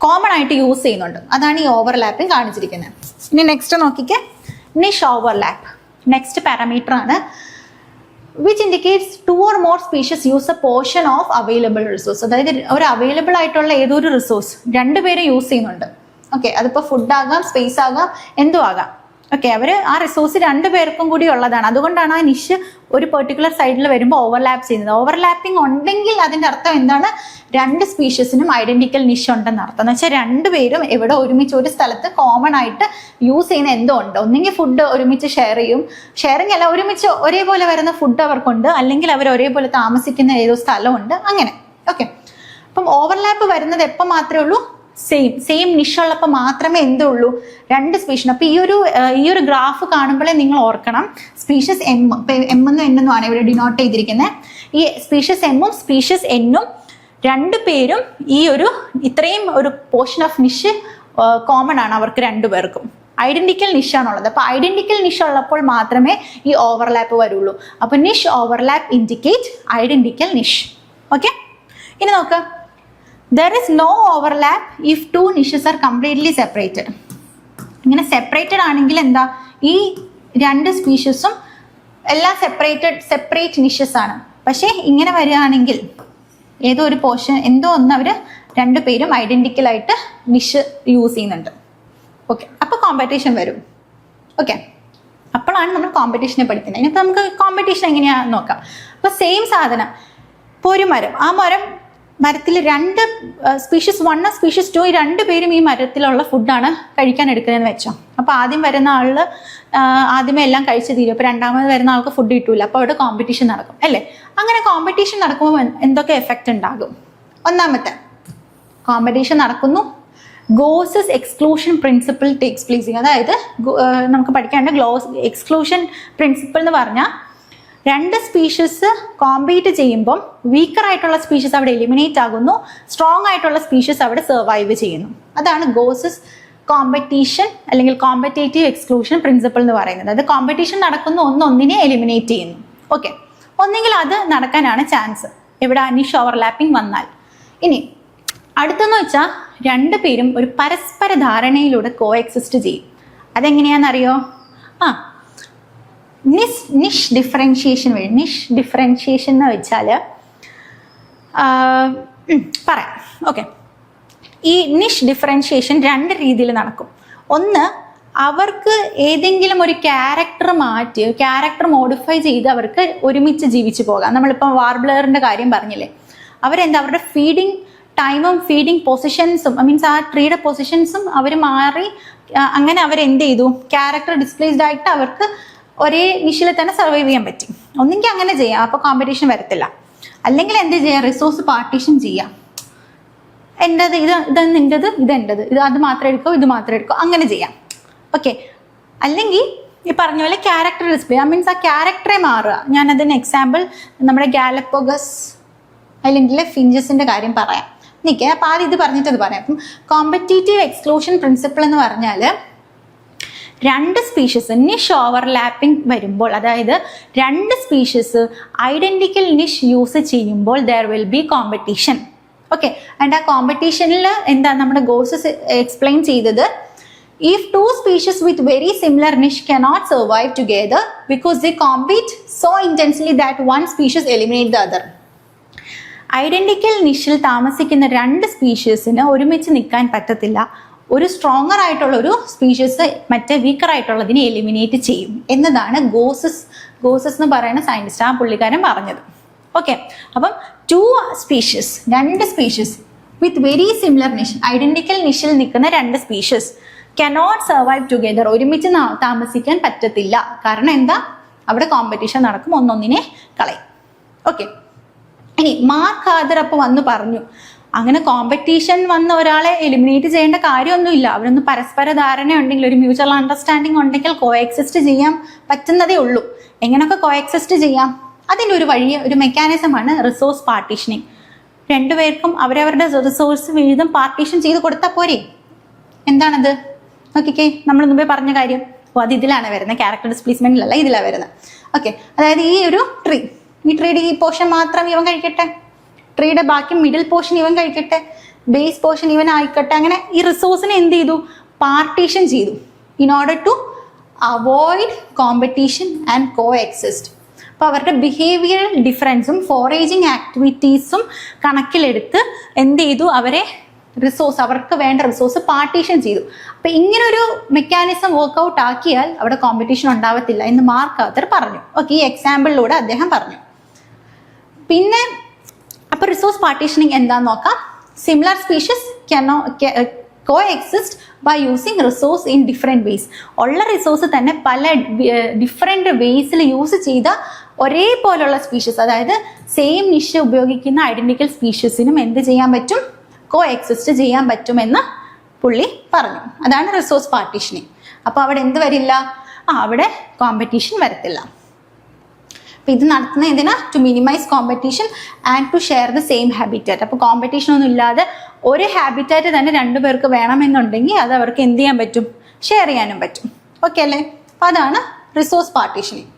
കോമൺ ആയിട്ട് യൂസ് ചെയ്യുന്നുണ്ട്. അതാണ് ഈ ഓവർലാപ്പിൽ കാണിച്ചിരിക്കുന്നത്. ഇനി നെക്സ്റ്റ് നോക്കിക്കേ, നിഷ് ഓവർലാപ്പ്. നെക്സ്റ്റ് പാരാമീറ്റർ ആണ്, which indicates 2 or more species use a portion of available resource. അതായത് ഒരു അവൈലബിൾ ആയിട്ടുള്ള ഏതൊരു റിസോഴ്സ് രണ്ടുപേരും യൂസ് ചെയ്യുന്നുണ്ട്. ഓക്കെ, അതിപ്പോൾ ഫുഡ് ആകാം, സ്പേസ് ആകാം, എന്തോ ആകാം. ഓക്കെ, അവർ ആ റിസോഴ്സ് രണ്ടുപേർക്കും കൂടി ഉള്ളതാണ്. അതുകൊണ്ടാണ് ആ നിഷ് ഒരു പെർട്ടിക്കുലർ സൈഡിൽ വരുമ്പോൾ ഓവർലാപ്പ് ചെയ്യുന്നത്. ഓവർലാപ്പിംഗ് ഉണ്ടെങ്കിൽ അതിൻ്റെ അർത്ഥം എന്താണ്? രണ്ട് സ്പീഷീസിനും ഐഡന്റിക്കൽ നിഷ് ഉണ്ടെന്ന് അർത്ഥം. എന്ന് വെച്ചാൽ രണ്ടുപേരും എവിടെ ഒരുമിച്ച് ഒരു സ്ഥലത്ത് കോമൺ ആയിട്ട് യൂസ് ചെയ്യുന്ന എന്തോ ഉണ്ട്. ഒന്നെങ്കിൽ ഫുഡ് ഒരുമിച്ച് ഷെയർ ചെയ്യും, ഷെയറിംഗ് അല്ല, ഒരുമിച്ച് ഒരേപോലെ വരുന്ന ഫുഡ് അവർക്കുണ്ട്, അല്ലെങ്കിൽ അവർ ഒരേപോലെ താമസിക്കുന്ന ഏതോ സ്ഥലമുണ്ട്, അങ്ങനെ. ഓക്കെ, അപ്പം ഓവർലാപ്പ് വരുന്നത് എപ്പോൾ മാത്രമേ ഉള്ളൂ? സെയിം നിഷുള്ളപ്പോൾ മാത്രമേ എന്തുള്ളൂ? രണ്ട് സ്പീഷീസ്. അപ്പോൾ ഈ ഒരു ഗ്രാഫ് കാണുമ്പോഴേ നിങ്ങൾ ഓർക്കണം, സ്പീഷീസ് എം എന്നും എന്നും ആണ് ഇവിടെ ഡിനോട്ട് ചെയ്തിരിക്കുന്നത്. ഈ സ്പീഷീസ് എമ്മും സ്പീഷീസ് എന്നും രണ്ടുപേരും ഇത്രയും ഒരു പോർഷൻ ഓഫ് നിഷ് കോമൺ ആണ് അവർക്ക് രണ്ടുപേർക്കും. ഐഡന്റിക്കൽ നിഷാണുള്ളത്. അപ്പോൾ ഐഡന്റിക്കൽ നിഷ് ഉള്ളപ്പോൾ മാത്രമേ ഈ ഓവർലാപ്പ് വരുള്ളൂ. അപ്പോൾ നിഷ് ഓവർലാപ്പ് ഇൻഡിക്കേറ്റ് ഐഡന്റിക്കൽ നിഷ്. ഓക്കെ, ഇനി നോക്കാം. There is no overlap if 2 niches are completely separated. ഇങ്ങനെ സെപ്പറേറ്റഡ് ആണെങ്കിൽ എന്താ? ഈ രണ്ട് സ്പീഷീസും എല്ലാം സെപ്പറേറ്റ് നിഷസ് ആണ്. പക്ഷേ ഇങ്ങനെ വരികയാണെങ്കിൽ ഏതോ ഒരു പോർഷൻ എന്തോ ഒന്ന് അവർ രണ്ടുപേരും ഐഡന്റിക്കൽ ആയിട്ട് നിഷ് യൂസ് ചെയ്യുന്നുണ്ട്. ഓക്കെ, അപ്പോൾ കോമ്പറ്റീഷൻ വരും. ഓക്കെ, അപ്പോഴാണ് നമ്മൾ കോമ്പറ്റീഷനെ പഠിക്കുന്നത്. ഇനിയിപ്പോൾ നമുക്ക് കോമ്പറ്റീഷൻ എങ്ങനെയാണെന്ന് നോക്കാം. അപ്പോൾ സെയിം സാധനം, ഇപ്പോൾ ഒരു മരം, ആ മരത്തിൽ രണ്ട് സ്പീഷീസ് 1 സ്പീഷീസ് 2 ഈ രണ്ടുപേരും ഈ മരത്തിലുള്ള ഫുഡാണ് കഴിക്കാൻ എടുക്കുന്നതെന്ന് വെച്ചോ. അപ്പോൾ ആദ്യം വരുന്ന ആളിൽ ആദ്യമേ എല്ലാം കഴിച്ച് തീരും. അപ്പോൾ രണ്ടാമത് വരുന്ന ആൾക്ക് ഫുഡ് കിട്ടൂല. അപ്പോൾ അവിടെ കോമ്പറ്റീഷൻ നടക്കും അല്ലേ? അങ്ങനെ കോമ്പറ്റീഷൻ നടക്കുമ്പോൾ എന്തൊക്കെ എഫക്റ്റ് ഉണ്ടാകും? ഒന്നാമത്തെ, കോമ്പറ്റീഷൻ നടക്കുന്നു, Gauss's exclusion principle takes place. അതായത് നമുക്ക് പഠിക്കാണ്ട് എക്സ്ക്ലൂഷൻ പ്രിൻസിപ്പിൾ എന്ന് പറഞ്ഞാൽ രണ്ട് സ്പീഷീസ് കോമ്പീറ്റ് ചെയ്യുമ്പം വീക്കർ ആയിട്ടുള്ള സ്പീഷീസ് അവിടെ എലിമിനേറ്റ് ആകുന്നു, സ്ട്രോങ് ആയിട്ടുള്ള സ്പീഷീസ് അവിടെ സർവൈവ് ചെയ്യുന്നു. അതാണ് ഗോസസ് കോമ്പറ്റീഷൻ അല്ലെങ്കിൽ കോമ്പറ്റേറ്റീവ് എക്സ്ക്ലൂഷൻ പ്രിൻസിപ്പിൾ എന്ന് പറയുന്നത്. അത് കോമ്പറ്റീഷൻ നടക്കുന്നു, ഒന്നിനെ എലിമിനേറ്റ് ചെയ്യുന്നു. ഓക്കെ, ഒന്നെങ്കിൽ അത് നടക്കാനാണ് ചാൻസ് ഇവിടെ നിഷ് ഓവർലാപ്പിംഗ് വന്നാൽ. ഇനി അടുത്തെന്ന് വെച്ചാൽ രണ്ടുപേരും ഒരു പരസ്പര ധാരണയിലൂടെ കോ എക്സിസ്റ്റ് ചെയ്യും. അതെങ്ങനെയാണെന്നറിയോ? നിഷ് ഡിഫറൻഷിയേഷൻ വഴി. നിഷ് ഡിഫറൻഷിയേഷൻ എന്ന് വെച്ചാൽ പറയാം. ഓക്കെ, ഈ നിഷ് ഡിഫറൻഷിയേഷൻ രണ്ട് രീതിയിൽ നടക്കും. ഒന്ന്, അവർക്ക് ഏതെങ്കിലും ഒരു ക്യാരക്ടർ മോഡിഫൈ ചെയ്ത് അവർക്ക് ഒരുമിച്ച് ജീവിച്ചു പോകാം. നമ്മളിപ്പോൾ വാർബ്ലറിൻ്റെ കാര്യം പറഞ്ഞില്ലേ, അവരുടെ ഫീഡിങ് ടൈമും ഫീഡിങ് പൊസിഷൻസും മീൻസ് ആ ട്രീയുടെ പൊസിഷൻസും അവർ മാറി, അങ്ങനെ അവരെന്ത് ചെയ്തു? ക്യാരക്ടർ ഡിസ്പ്ലേസ്ഡ് ആയിട്ട് അവർക്ക് ഒരേ നിഷിൽ തന്നെ സർവൈവ് ചെയ്യാൻ പറ്റി. ഒന്നെങ്കിൽ അങ്ങനെ ചെയ്യാം, അപ്പോൾ കോമ്പറ്റീഷൻ വരത്തില്ല. അല്ലെങ്കിൽ എന്ത് ചെയ്യാം? റിസോഴ്സ് പാർട്ടീഷൻ ചെയ്യാം. എൻ്റെത് ഇത് നിൻ്റെത്, ഇത് എൻ്റെത്, അത് മാത്രം എടുക്കോ, ഇത് മാത്രം എടുക്കോ, അങ്ങനെ ചെയ്യാം. ഓക്കെ, അല്ലെങ്കിൽ ഈ പറഞ്ഞ പോലെ ക്യാരക്ടർ ഡിസ്പ്ലേ, മീൻസ് ആ ക്യാരക്ടറെ മാറുക. ഞാനതിന് എക്സാമ്പിൾ നമ്മുടെ ഗാലപ്പഗോസ് ഐലൻഡിലെ ഫിഞ്ചസിന്റെ കാര്യം പറയാം. നിൽക്കേ, അപ്പോൾ ആദ്യം ഇത് പറഞ്ഞിട്ട് അത് പറയാം. അപ്പം കോമ്പറ്റീറ്റീവ് എക്സ്ക്ലൂഷൻ പ്രിൻസിപ്പിൾ എന്ന് പറഞ്ഞാൽ രണ്ട് സ്പീഷീസ് നിഷ് ഓവർലാപ്പിംഗ് വരുമ്പോൾ, അതായത് രണ്ട് സ്പീഷീസ് ഐഡന്റിക്കൽ നിഷ് യൂസ് ചെയ്യുമ്പോൾ there will be competition. Okay, and ആ കോമ്പറ്റീഷനിൽ എന്താ നമ്മുടെ ഗോസസ് എക്സ്പ്ലെയിൻ ചെയ്തത്, if two species with very similar niche cannot survive together because they compete so intensely that one species eliminate the other. Identical നിഷിൽ താമസിക്കുന്ന രണ്ട് സ്പീഷീസിന് ഒരുമിച്ച് നിൽക്കാൻ പറ്റത്തില്ല. ഒരു സ്ട്രോങ്ങർ ആയിട്ടുള്ള ഒരു സ്പീഷീസ് മറ്റേ വീക്കർ ആയിട്ടുള്ളതിനെ എലിമിനേറ്റ് ചെയ്യും എന്നതാണ് ഗോസസ് എന്ന് പറയുന്ന സയന്റിസ്റ്റ് ആ പുള്ളിക്കാരൻ പറഞ്ഞത്. ഓക്കെ, അപ്പം രണ്ട് species with very similar niche, identical നിഷിൽ നിൽക്കുന്ന രണ്ട് സ്പീഷീസ് cannot survive together, ഒരുമിച്ച് താമസിക്കാൻ പറ്റത്തില്ല. കാരണം എന്താ, അവിടെ കോമ്പറ്റീഷൻ നടക്കും, ഒന്നൊന്നിനെ കളയും. ഓക്കെ, ഇനി മാർക്ക് ഹാദർ അപ്പോൾ വന്ന് പറഞ്ഞു, അങ്ങനെ കോമ്പറ്റീഷൻ വന്ന് ഒരാളെ എലിമിനേറ്റ് ചെയ്യേണ്ട കാര്യമൊന്നുമില്ല. അവരൊന്ന് പരസ്പര ധാരണ ഉണ്ടെങ്കിൽ, ഒരു മ്യൂച്വൽ അണ്ടർസ്റ്റാൻഡിങ് ഉണ്ടെങ്കിൽ കോഎക്സിസ്റ്റ് ചെയ്യാൻ പറ്റുന്നതേ ഉള്ളൂ. എങ്ങനെയൊക്കെ കോഎക്സിസ്റ്റ് ചെയ്യാം, അതിൻ്റെ ഒരു വഴി, ഒരു മെക്കാനിസമാണ് റിസോഴ്സ് പാർട്ടീഷനിങ്. രണ്ടുപേർക്കും അവരവരുടെ റിസോഴ്സ് വീതം പാർട്ടീഷൻ ചെയ്ത് കൊടുത്താൽ പോരെ. എന്താണത് നോക്കിക്കേ, നമ്മൾ മുമ്പേ പറഞ്ഞ കാര്യം. അപ്പോൾ അത് ഇതിലാണ് വരുന്നത്, ക്യാരക്ടർ ഡിസ്പ്ലേസ്മെന്റിലല്ല, ഇതിലാണ് വരുന്നത്. ഓക്കെ, അതായത് ഈ ഒരു ഈ ട്രീയുടെ ഈ പോർഷൻ മാത്രം ഇവൻ കഴിക്കട്ടെ, ട്രീയുടെ ബാക്കി മിഡിൽ പോർഷൻ ഇവൻ കഴിക്കട്ടെ, ബേസ് പോർഷൻ ഇവൻ ആയിക്കട്ടെ. അങ്ങനെ ഈ റിസോഴ്സിനെ എന്ത് ചെയ്തു, പാർട്ടീഷൻ ചെയ്തു, in order to avoid competition and coexist. അപ്പോൾ അവരുടെ ബിഹേവിയറൽ ഡിഫറൻസും ഫോറേജിങ് ആക്ടിവിറ്റീസും കണക്കിലെടുത്ത് എന്ത് ചെയ്തു, അവർക്ക് വേണ്ട റിസോഴ്സ് പാർട്ടീഷൻ ചെയ്തു. അപ്പൊ ഇങ്ങനൊരു മെക്കാനിസം വർക്ക്ഔട്ട് ആക്കിയാൽ അവിടെ കോമ്പറ്റീഷൻ ഉണ്ടാവത്തില്ല എന്ന് മാർക്ക് ഹാദർ പറഞ്ഞു. ഓക്കെ, ഈ എക്സാമ്പിളിലൂടെ അദ്ദേഹം പറഞ്ഞു. പിന്നെ അപ്പൊ റിസോഴ്സ് പാർട്ടീഷനിങ് എന്താന്ന് നോക്കാം. Similar species coexist by using resource in different ways. ഉള്ള റിസോഴ്സ് തന്നെ പല ഡിഫറെൻറ്റ് വേസിൽ യൂസ് ചെയ്ത ഒരേപോലുള്ള സ്പീഷീസ്, അതായത് സെയിം നിഷ് ഉപയോഗിക്കുന്ന ഐഡന്റിക്കൽ സ്പീഷീസിനും എന്ത് ചെയ്യാൻ പറ്റും, കോ എക്സിസ്റ്റ് ചെയ്യാൻ പറ്റുമെന്ന് പുള്ളി പറഞ്ഞു. അതാണ് റിസോഴ്സ് പാർട്ടീഷനിങ്. അപ്പോൾ അവിടെ എന്ത് വരില്ല, അവിടെ കോമ്പറ്റീഷൻ വരത്തില്ല. അപ്പം ഇത് നടത്തുന്ന എന്തിനാ, to minimise competition and to share the same habitat. അപ്പോൾ കോമ്പറ്റീഷൻ ഒന്നും ഇല്ലാതെ ഒരു ഹാബിറ്റാറ്റ് തന്നെ രണ്ടുപേർക്ക് വേണമെന്നുണ്ടെങ്കിൽ അത് അവർക്ക് എന്ത് ചെയ്യാൻ പറ്റും, ഷെയർ ചെയ്യാനും പറ്റും. ഓക്കെ അല്ലേ, അപ്പോൾ അതാണ് റിസോഴ്സ് പാർട്ടീഷനിങ്.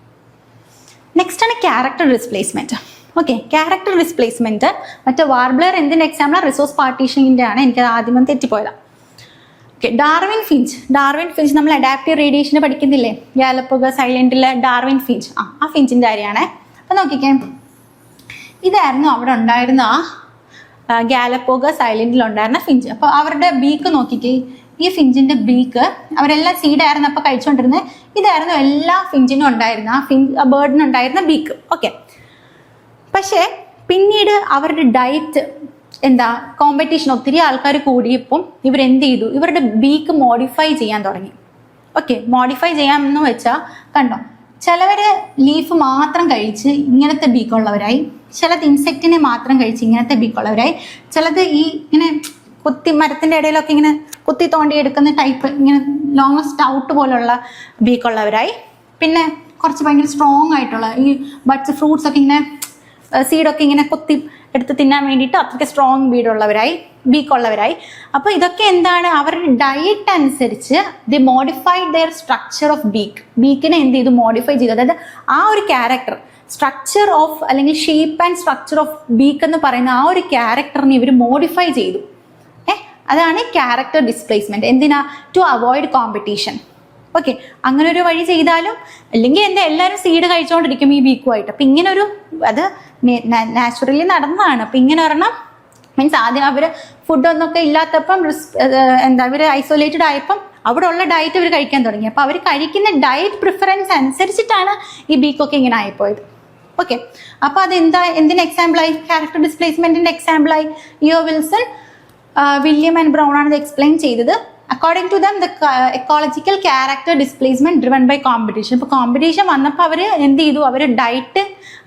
നെക്സ്റ്റ് ആണ് character displacement. Okay, character displacement മറ്റേ വാർബ്ലർ എന്തിൻ്റെ എക്സാമ്പിളാണ്, റിസോഴ്സ് പാർട്ടീഷനിങ്ങിൻ്റെ ആണ്. എനിക്കത് ആദ്യം തെറ്റിപ്പോയതാണ്. ഓക്കെ, ഡാർവിൻ ഫിഞ്ച് നമ്മൾ അഡാപ്റ്റീവ് റേഡിയേഷന് പഠിക്കുന്നില്ലേ, ഗാലപ്പഗോസ് ഐലൻഡിലെ ഡാർവിൻ ഫിഞ്ച്, ആ ഫിഞ്ചിൻ്റെ കാര്യമാണ്. അപ്പം നോക്കിക്കേ, ഇതായിരുന്നു അവിടെ ഉണ്ടായിരുന്ന ഗാലപ്പഗോസ് ഐലൻഡിൽ ഉണ്ടായിരുന്ന ഫിഞ്ച്. അപ്പോൾ അവരുടെ ബീക്ക് നോക്കിക്കേ, ഈ ഫിഞ്ചിന്റെ ബീക്ക് അവരെല്ലാം സീഡായിരുന്നു അപ്പോൾ കഴിച്ചുകൊണ്ടിരുന്നത്. ഇതായിരുന്നു എല്ലാ ഫിഞ്ചിനും ഉണ്ടായിരുന്ന ആ ബേർഡിനുണ്ടായിരുന്ന ബീക്ക്. ഓക്കെ, പക്ഷേ പിന്നീട് അവരുടെ ഡയറ്റ് എന്താ, കോമ്പറ്റീഷൻ ഒത്തിരി ആൾക്കാർ കൂടിയപ്പം ഇവരെന്ത് ചെയ്തു, ഇവരുടെ ബീക്ക് മോഡിഫൈ ചെയ്യാൻ തുടങ്ങി. ഓക്കെ, മോഡിഫൈ ചെയ്യാമെന്ന് വെച്ചാൽ കണ്ടോ, ചിലവർ ലീഫ് മാത്രം കഴിച്ച് ഇങ്ങനത്തെ ബീക്കുള്ളവരായി, ചിലത് ഇൻസെക്റ്റിനെ മാത്രം കഴിച്ച് ഇങ്ങനത്തെ ബീക്കുള്ളവരായി, ചിലത് ഈ ഇങ്ങനെ മരത്തിൻ്റെ ഇടയിലൊക്കെ ഇങ്ങനെ കുത്തി തോണ്ടിയെടുക്കുന്ന ടൈപ്പ്, ഇങ്ങനെ ലോങ് സ്റ്റൗട്ട് പോലുള്ള ബീക്കുള്ളവരായി. പിന്നെ കുറച്ച് ഭയങ്കര സ്ട്രോങ് ആയിട്ടുള്ള ഈ ബഡ്സ് ഫ്രൂട്ട്സ് ഒക്കെ ഇങ്ങനെ സീഡൊക്കെ ഇങ്ങനെ കൊത്തി എടുത്ത് തിന്നാൻ വേണ്ടിയിട്ട് അത്രയ്ക്ക് സ്ട്രോങ് ബീക്കുള്ളവരായി. അപ്പോൾ ഇതൊക്കെ എന്താണ്, അവരുടെ ഡയറ്റ് അനുസരിച്ച് the modified their structure of ബീക്കിനെ എന്ത് ചെയ്തു, മോഡിഫൈ ചെയ്തു. അതായത് ആ ഒരു ക്യാരക്ടർ സ്ട്രക്ചർ ഓഫ് അല്ലെങ്കിൽ shape and structure of beak എന്ന് പറയുന്ന ആ ഒരു ക്യാരക്ടറിനെ ഇവർ മോഡിഫൈ ചെയ്തു. അതാണ് ക്യാരക്ടർ ഡിസ്പ്ലേസ്മെന്റ്. എന്തിനാ, ടു അവോയ്ഡ് കോമ്പറ്റീഷൻ. ഓക്കെ, അങ്ങനെ ഒരു വഴി ചെയ്താലും, അല്ലെങ്കിൽ എല്ലാവരും സീഡ് കഴിച്ചുകൊണ്ടിരിക്കും ഈ ബീക്കുമായിട്ട്. അപ്പം ഇങ്ങനെ ഒരു അത് നാച്ചുറലി നടന്നതാണ്. അപ്പം ഇങ്ങനെ ഒരെണ്ണം മീൻസ് ആദ്യം അവർ ഫുഡൊന്നൊക്കെ ഇല്ലാത്തപ്പം ഇവർ ഐസൊലേറ്റഡ് ആയപ്പം അവിടെ ഉള്ള ഡയറ്റ് ഇവർ കഴിക്കാൻ തുടങ്ങി. അപ്പോൾ അവർ കഴിക്കുന്ന ഡയറ്റ് പ്രിഫറൻസ് അനുസരിച്ചിട്ടാണ് ഈ ബീക്കൊക്കെ ഇങ്ങനെ ആയിപ്പോയത്. ഓക്കെ, അപ്പോൾ എന്തിന് എക്സാമ്പിളായി, ക്യാരക്ടർ ഡിസ്പ്ലേസ്മെന്റിന്റെ എക്സാമ്പിളായി. E O Wilson, William and Brown ആണ് ഇത് എക്സ്പ്ലെയിൻ ചെയ്തത്. According to them the ecological character displacement driven by competition. ഇപ്പോൾ കോമ്പറ്റീഷൻ വന്നപ്പോൾ അവർ എന്ത് ചെയ്തു,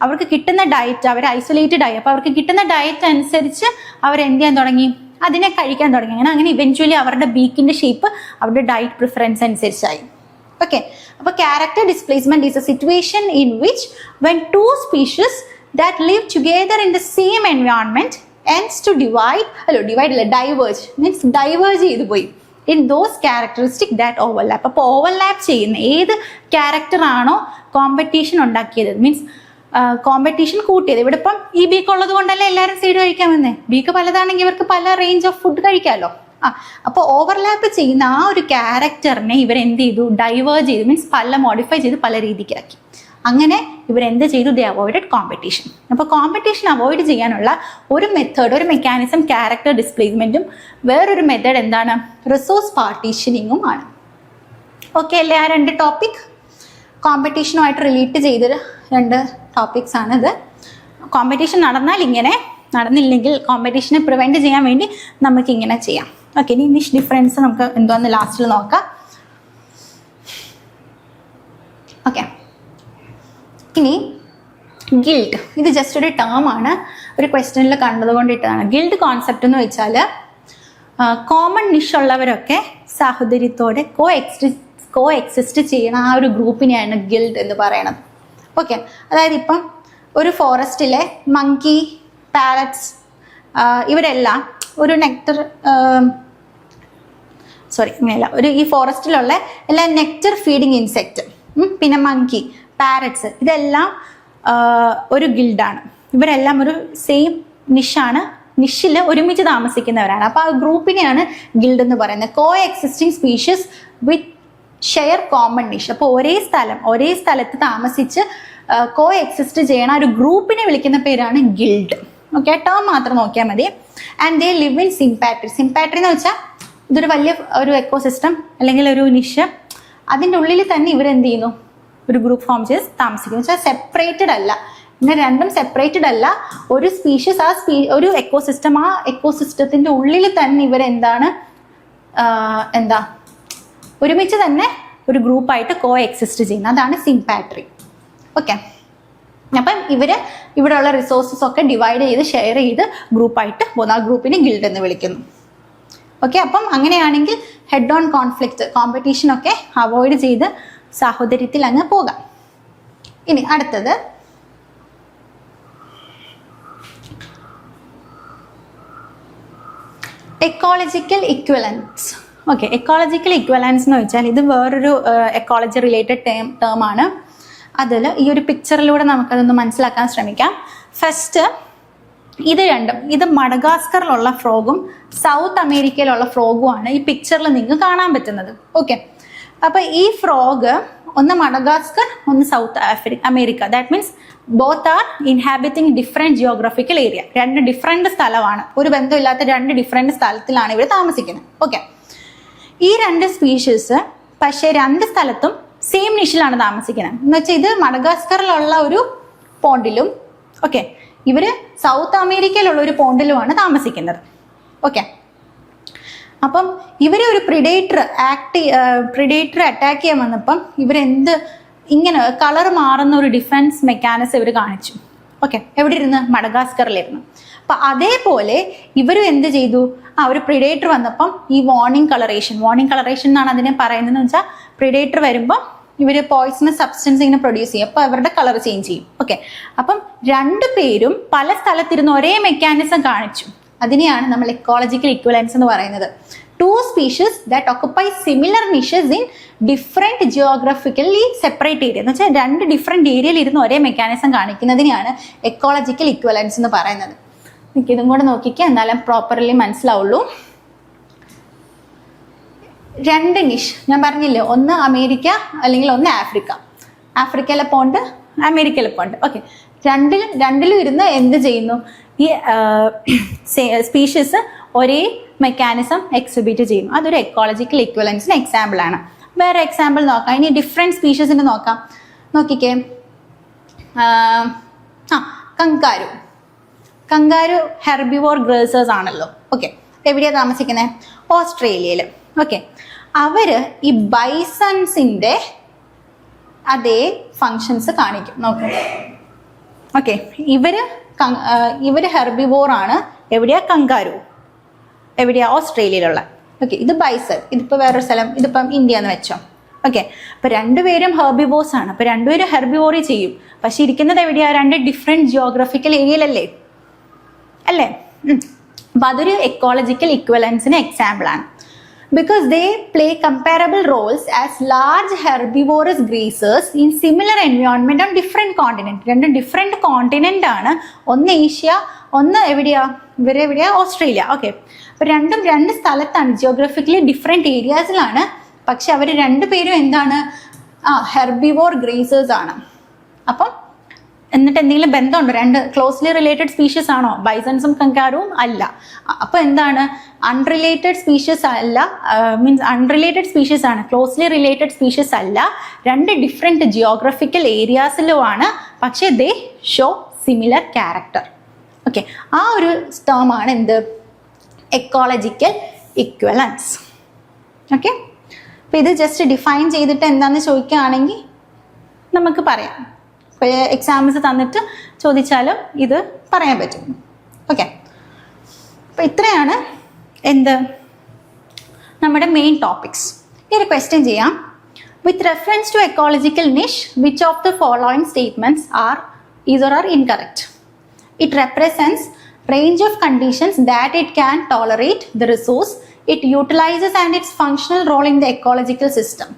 അവർക്ക് കിട്ടുന്ന ഡയറ്റ്, അവർ ഐസൊലേറ്റഡ് ആയി. അപ്പോൾ അവർക്ക് കിട്ടുന്ന ഡയറ്റ് അനുസരിച്ച് അവർ എന്ത് ചെയ്യാൻ തുടങ്ങി, അതിനെ കഴിക്കാൻ തുടങ്ങി. അങ്ങനെ ഇവൻച്വലി അവരുടെ ബീക്കിന്റെ ഷേപ്പ് അവരുടെ ഡയറ്റ് പ്രിഫറൻസ് അനുസരിച്ചായി. ഓക്കെ. അപ്പോൾ character displacement is a situation in which when two species that live together in the same environment ends to diverge means diverge ചെയ്തു പോയി in those characteristics that overlap. അപ്പോൾ ഓവർലാപ്പ് ചെയ്യുന്ന ഏത് ക്യാരക്ടർ ആണോ കോമ്പറ്റീഷൻ ഉണ്ടാക്കിയത്, മീൻസ് കോമ്പറ്റീഷൻ കൂട്ടിയത്. ഇവിടെ ഇപ്പം ഈ ബീക്ക് ഉള്ളത് കൊണ്ടല്ലേ എല്ലാവരും സൈഡ് കഴിക്കാൻ വന്നേ. ബീക്ക് പലതാണെങ്കിൽ ഇവർക്ക് പല റേഞ്ച് ഓഫ് ഫുഡ് കഴിക്കാമല്ലോ. അപ്പോൾ ഓവർലാപ്പ് ചെയ്യുന്ന ആ ഒരു ക്യാരക്ടറിനെ ഇവരെന്ത് ചെയ്തു, ഡൈവേർജ് ചെയ്തു, മീൻസ് പല മോഡിഫൈ ചെയ്ത് പല രീതിക്കാക്കി. അങ്ങനെ ഇവരെന്ത് ചെയ്തു, ദേ അവോയ്ഡഡ് കോമ്പറ്റീഷൻ. അപ്പോൾ കോമ്പറ്റീഷൻ അവോയ്ഡ് ചെയ്യാനുള്ള ഒരു മെത്തേഡ്, ഒരു മെക്കാനിസം ക്യാരക്ടർ ഡിസ്പ്ലേസ്മെന്റും, വേറൊരു മെത്തേഡ് എന്താണ്, റിസോഴ്സ് പാർട്ടീഷനിങ്ങും ആണ്. ഓക്കെ അല്ലേ? ആ രണ്ട് ടോപ്പിക് കോമ്പറ്റീഷനുമായിട്ട് റിലേറ്റ് ചെയ്തൊരു രണ്ട് ടോപ്പിക്സ് ആണിത്. കോമ്പറ്റീഷൻ നടന്നാൽ ഇങ്ങനെ, നടന്നില്ലെങ്കിൽ കോമ്പറ്റീഷനെ പ്രിവെൻറ്റ് ചെയ്യാൻ വേണ്ടി നമുക്ക് ഇങ്ങനെ ചെയ്യാം. ഓക്കെ, ഇനി നിഷ് ഡിഫറൻസ് നമുക്ക് എന്തോന്ന് ലാസ്റ്റിൽ നോക്കാം. ഓക്കെ, ഇനി ഗിൽഡ്, ഇത് ജസ്റ്റ് ഒരു ടേം ആണ്, ഒരു ക്വസ്റ്റ്യനിൽ കണ്ടത് കൊണ്ട് ഇട്ടതാണ്. ഗിൽഡ് കോൺസെപ്റ്റ് എന്ന് വെച്ചാൽ കോമൺ നിഷ് ഉള്ളവരൊക്കെ സാഹോദര്യത്തോടെ കോ എക്സിസ്റ്റ് ചെയ്യണ ആ ഒരു ഗ്രൂപ്പിനെയാണ് ഗിൽഡ് എന്ന് പറയണത്. ഓക്കെ, അതായത് ഇപ്പം ഒരു ഫോറസ്റ്റിലെ മങ്കി, പാരറ്റ്സ്, ഇവരെല്ലാം ഒരു ഇങ്ങനെയല്ല, ഈ ഫോറസ്റ്റിലുള്ള എല്ലാ നെക്ടർ ഫീഡിങ് ഇൻസെക്റ്റ്, പിന്നെ മങ്കി, പാരറ്റ്സ്, ഇതെല്ലാം ഒരു ഗിൽഡാണ്. ഇവരെല്ലാം ഒരു സെയിം നിഷാണ്, നിഷിൽ ഒരുമിച്ച് താമസിക്കുന്നവരാണ്. അപ്പോൾ ആ ഗ്രൂപ്പിനെയാണ് ഗിൽഡ് എന്ന് പറയുന്നത്. Coexisting species with share common niche. അപ്പോൾ ഒരേ സ്ഥലത്ത് താമസിച്ച് കോ എക്സിസ്റ്റ് ചെയ്യണ ഒരു ഗ്രൂപ്പിനെ വിളിക്കുന്ന പേരാണ് ഗിൽഡ്. ഓക്കെ, ടേം മാത്രം നോക്കിയാൽ മതി. And they live in sympatry. Sympatry എന്ന് വെച്ചാൽ ഇതൊരു വലിയ ഒരു എക്കോസിസ്റ്റം അല്ലെങ്കിൽ ഒരു നിഷ്, അതിൻ്റെ ഉള്ളിൽ തന്നെ ഇവരെന്ത് ചെയ്യുന്നു, ഒരു ഗ്രൂപ്പ് ഫോം ചെയ്ത് താമസിക്കുന്നു. വെച്ചാൽ സെപ്പറേറ്റഡ് അല്ല, ഇങ്ങനെ രണ്ടും സെപ്പറേറ്റഡ് അല്ല. ഒരു സ്പീഷീസ് ഒരു എക്കോസിസ്റ്റം, ആ എക്കോസിസ്റ്റത്തിൻ്റെ ഉള്ളിൽ തന്നെ ഇവരെന്താണ് ഒരുമിച്ച് തന്നെ ഒരു ഗ്രൂപ്പായിട്ട് കോ എക്സിസ്റ്റ് ചെയ്യുന്നത്. അതാണ് സിംപാട്രി. ഓക്കെ, അപ്പം ഇവിടെയുള്ള റിസോഴ്സസ് ഒക്കെ ഡിവൈഡ് ചെയ്ത് ഷെയർ ചെയ്ത് ഗ്രൂപ്പായിട്ട് പോകുന്ന ആ ഗ്രൂപ്പിനെ ഗിൽഡ് എന്ന് വിളിക്കുന്നു. ഓക്കെ, അപ്പം അങ്ങനെയാണെങ്കിൽ ഹെഡ് ഓൺ കോൺഫ്ലിക്റ്റ്, കോമ്പറ്റീഷനൊക്കെ അവോയ്ഡ് ചെയ്ത് സാഹോദര്യത്തിൽ അങ്ങ് പോകാം. ഇനി അടുത്തത് എക്കോളജിക്കൽ ഇക്വലൻസ്. ഓക്കെ, എക്കോളജിക്കൽ ഇക്വലൻസ് എന്ന് വെച്ചാൽ ഇത് വേറൊരു എക്കോളജി റിലേറ്റഡ് ടേം ആണ്. അതിൽ ഈ ഒരു പിക്ചറിലൂടെ നമുക്കതൊന്ന് മനസ്സിലാക്കാൻ ശ്രമിക്കാം. ഫസ്റ്റ് ഇത് രണ്ടും, ഇത് മഡഗാസ്കറിലുള്ള ഫ്രോഗും സൗത്ത് അമേരിക്കയിലുള്ള ഫ്രോഗുമാണ് ഈ പിക്ചറിൽ നിങ്ങൾക്ക് കാണാൻ പറ്റുന്നത്. ഓക്കെ, അപ്പോൾ ഈ ഫ്രോഗ് ഒന്ന് മഡഗാസ്കർ, ഒന്ന് South America. That means both are inhabiting different geographical area. രണ്ട് ഡിഫറെൻറ്റ് സ്ഥലമാണ്, ഒരു ബന്ധമില്ലാത്ത രണ്ട് ഡിഫറെൻറ്റ് സ്ഥലത്തിലാണ് ഇവർ താമസിക്കുന്നത്. ഓക്കെ, ഈ രണ്ട് സ്പീഷീസ് പക്ഷേ രണ്ട് സ്ഥലത്തും സെയിം നിഷിലാണ് താമസിക്കുന്നത്. എന്ന് വെച്ചാൽ ഇത് മഡഗാസ്കറിലുള്ള ഒരു പോണ്ടിലും, ഓക്കെ, ഇവർ സൗത്ത് അമേരിക്കയിലുള്ള ഒരു പോണ്ടിലുമാണ് താമസിക്കുന്നത്. ഓക്കെ, അപ്പം ഇവരെ ഒരു പ്രിഡേറ്റർ അറ്റാക്ക് ചെയ്യാൻ വന്നപ്പം ഇങ്ങനെ കളർ മാറുന്ന ഒരു ഡിഫൻസ് മെക്കാനിസം ഇവർ കാണിച്ചു. ഓക്കെ, എവിടെ ഇരുന്ന്, മഡഗാസ്കറിലിരുന്ന്. അപ്പം അതേപോലെ ഇവരും എന്ത് ചെയ്തു, ഒരു പ്രിഡേറ്റർ വന്നപ്പം ഈ വാർണിംഗ് കളറേഷൻ എന്നാണ് അതിനെ പറയുന്നതെന്ന് വെച്ചാൽ, പ്രിഡേറ്റർ വരുമ്പോൾ ഇവർ പോയിസണസ് സബ്സ്റ്റൻസ് ഇങ്ങനെ പ്രൊഡ്യൂസ് ചെയ്യും, അപ്പോൾ അവരുടെ കളർ ചേഞ്ച് ചെയ്യും. ഓക്കെ, അപ്പം രണ്ടു പേരും പല സ്ഥലത്തിരുന്ന് ഒരേ മെക്കാനിസം കാണിച്ചു. അതിനെയാണ് നമ്മൾ എക്കോളജിക്കൽ ഇക്വലൻസ് എന്ന് പറയുന്നത്. Two species that occupy similar niches in different geographically separate area. എന്ന് വെച്ചാൽ രണ്ട് ഡിഫറെൻറ്റ് ഏരിയയിൽ ഇരുന്ന് ഒരേ മെക്കാനിസം കാണിക്കുന്നതിനെയാണ് എക്കോളജിക്കൽ ഇക്വലൻസ് എന്ന് പറയുന്നത്. എനിക്ക് ഇതും കൂടെ നോക്കിക്കുക, എന്നാലും പ്രോപ്പർലി മനസ്സിലാവുള്ളൂ. രണ്ട് നിഷ് ഞാൻ പറഞ്ഞില്ലേ, ഒന്ന് അമേരിക്ക അല്ലെങ്കിൽ ഒന്ന് ആഫ്രിക്കയിലെ പോണ്ട്, അമേരിക്കയിലെ പോണ്ട്. ഓക്കെ, രണ്ടിലും ഇരുന്ന് എന്ത് ചെയ്യുന്നു, ഈ സ്പീഷീസ് ഒരേ മെക്കാനിസം എക്സിബിറ്റ് ചെയ്യുന്നു. അതൊരു എക്കോളജിക്കൽ ഇക്വലൻസിന് എക്സാമ്പിൾ ആണ്. വേറെ എക്സാമ്പിൾ നോക്കാം. ഇനി ഡിഫറെൻറ്റ് സ്പീഷീസിൻ്റെ നോക്കാം. നോക്കിക്കേ, കങ്കാരു ഹെർബിവോർ ഗ്രേസേഴ്സ് ആണല്ലോ. ഓക്കെ, എവിടെയാണ് താമസിക്കുന്നത്, ഓസ്ട്രേലിയയിൽ. ഓക്കെ, അവർ ഈ ബൈസൺസിൻ്റെ അതേ ഫങ്ഷൻസ് കാണിക്കും. നോക്കാം. ഓക്കെ, ഇവര് ഹെർബിവോർ ആണ്. എവിടെയാ, കങ്കാരു. എവിടെയാ, ഓസ്ട്രേലിയയിലുള്ള. ഓക്കെ, ഇത് ബൈസൺ. ഇതിപ്പോൾ വേറൊരു സ്ഥലം, ഇതിപ്പം ഇന്ത്യ എന്ന് വെച്ചോ. ഓക്കെ, അപ്പൊ രണ്ടുപേരും ഹെർബിവോർസ് ആണ്. അപ്പൊ രണ്ടുപേരും ഹെർബിവോറി ചെയ്യും. പക്ഷെ ഇരിക്കുന്നത് എവിടെയാ? രണ്ട് ഡിഫറെന്റ് ജിയോഗ്രഫിക്കൽ ഏരിയയിലല്ലേ അല്ലേ? അപ്പൊ അതൊരു എക്കോളജിക്കൽ ഇക്വലൻസിന് എക്സാമ്പിൾ ആണ്. Because they play comparable roles as large herbivorous grazers in similar environment on different continent. രണ്ടും ഡിഫറെന്റ് കോണ്ടിനെന്റ് ആണ്. ഒന്ന് ഏഷ്യ, ഒന്ന് എവിടെയാ? എവിടെയാ? ഓസ്ട്രേലിയ. ഓക്കെ, അപ്പൊ രണ്ടും രണ്ട് സ്ഥലത്താണ്, ജിയോഗ്രഫിക്കലി ഡിഫറെന്റ് ഏരിയാസിലാണ്. പക്ഷെ അവർ രണ്ടുപേരും എന്താണ്? ഹെർബിവോർ ഗ്രേസേഴ്സ് ആണ്. അപ്പം എന്നിട്ട് എന്തെങ്കിലും ബന്ധമുണ്ടോ? രണ്ട് ക്ലോസ്ലി റിലേറ്റഡ് സ്പീഷീസ് ആണോ? ബൈസൺസും കങ്കാരുവും അല്ല. അപ്പൊ എന്താണ്? അൺറിലേറ്റഡ് സ്പീഷീസ് അല്ല, മീൻസ് അൺറിലേറ്റഡ് സ്പീഷീസ് ആണ്, ക്ലോസ്ലി റിലേറ്റഡ് സ്പീഷീസ് അല്ല. രണ്ട് ഡിഫറെന്റ് ജിയോഗ്രഫിക്കൽ ഏരിയാസിലുമാണ്, പക്ഷേ ദേ ഷോ സിമിലർ ക്യാരക്ടർ. ഓക്കെ, ആ ഒരു ടേം ആണ് എന്ത്? എക്കോളജിക്കൽ ഇക്വലൻസ്. ഓക്കെ, അപ്പൊ ഇത് ജസ്റ്റ് ഡിഫൈൻ ചെയ്തിട്ട് എന്താണെന്ന് ചോദിക്കുകയാണെങ്കിൽ നമുക്ക് പറയാം. ഇപ്പോൾ എക്സാംസ് തന്നിട്ട് ചോദിച്ചാലും ഇത് പറയാൻ പറ്റും. ഓക്കെ, അപ്പോൾ ഇത്രയാണ് എന്ത് നമ്മുടെ മെയിൻ ടോപ്പിക്സ്. ഈ ഒരു ക്വസ്റ്റ്യൻ ചെയ്യാം. With reference to ecological niche, which of the following statements are either are incorrect? It represents range of conditions that it can tolerate the resource it utilizes and its functional role in the ecological system.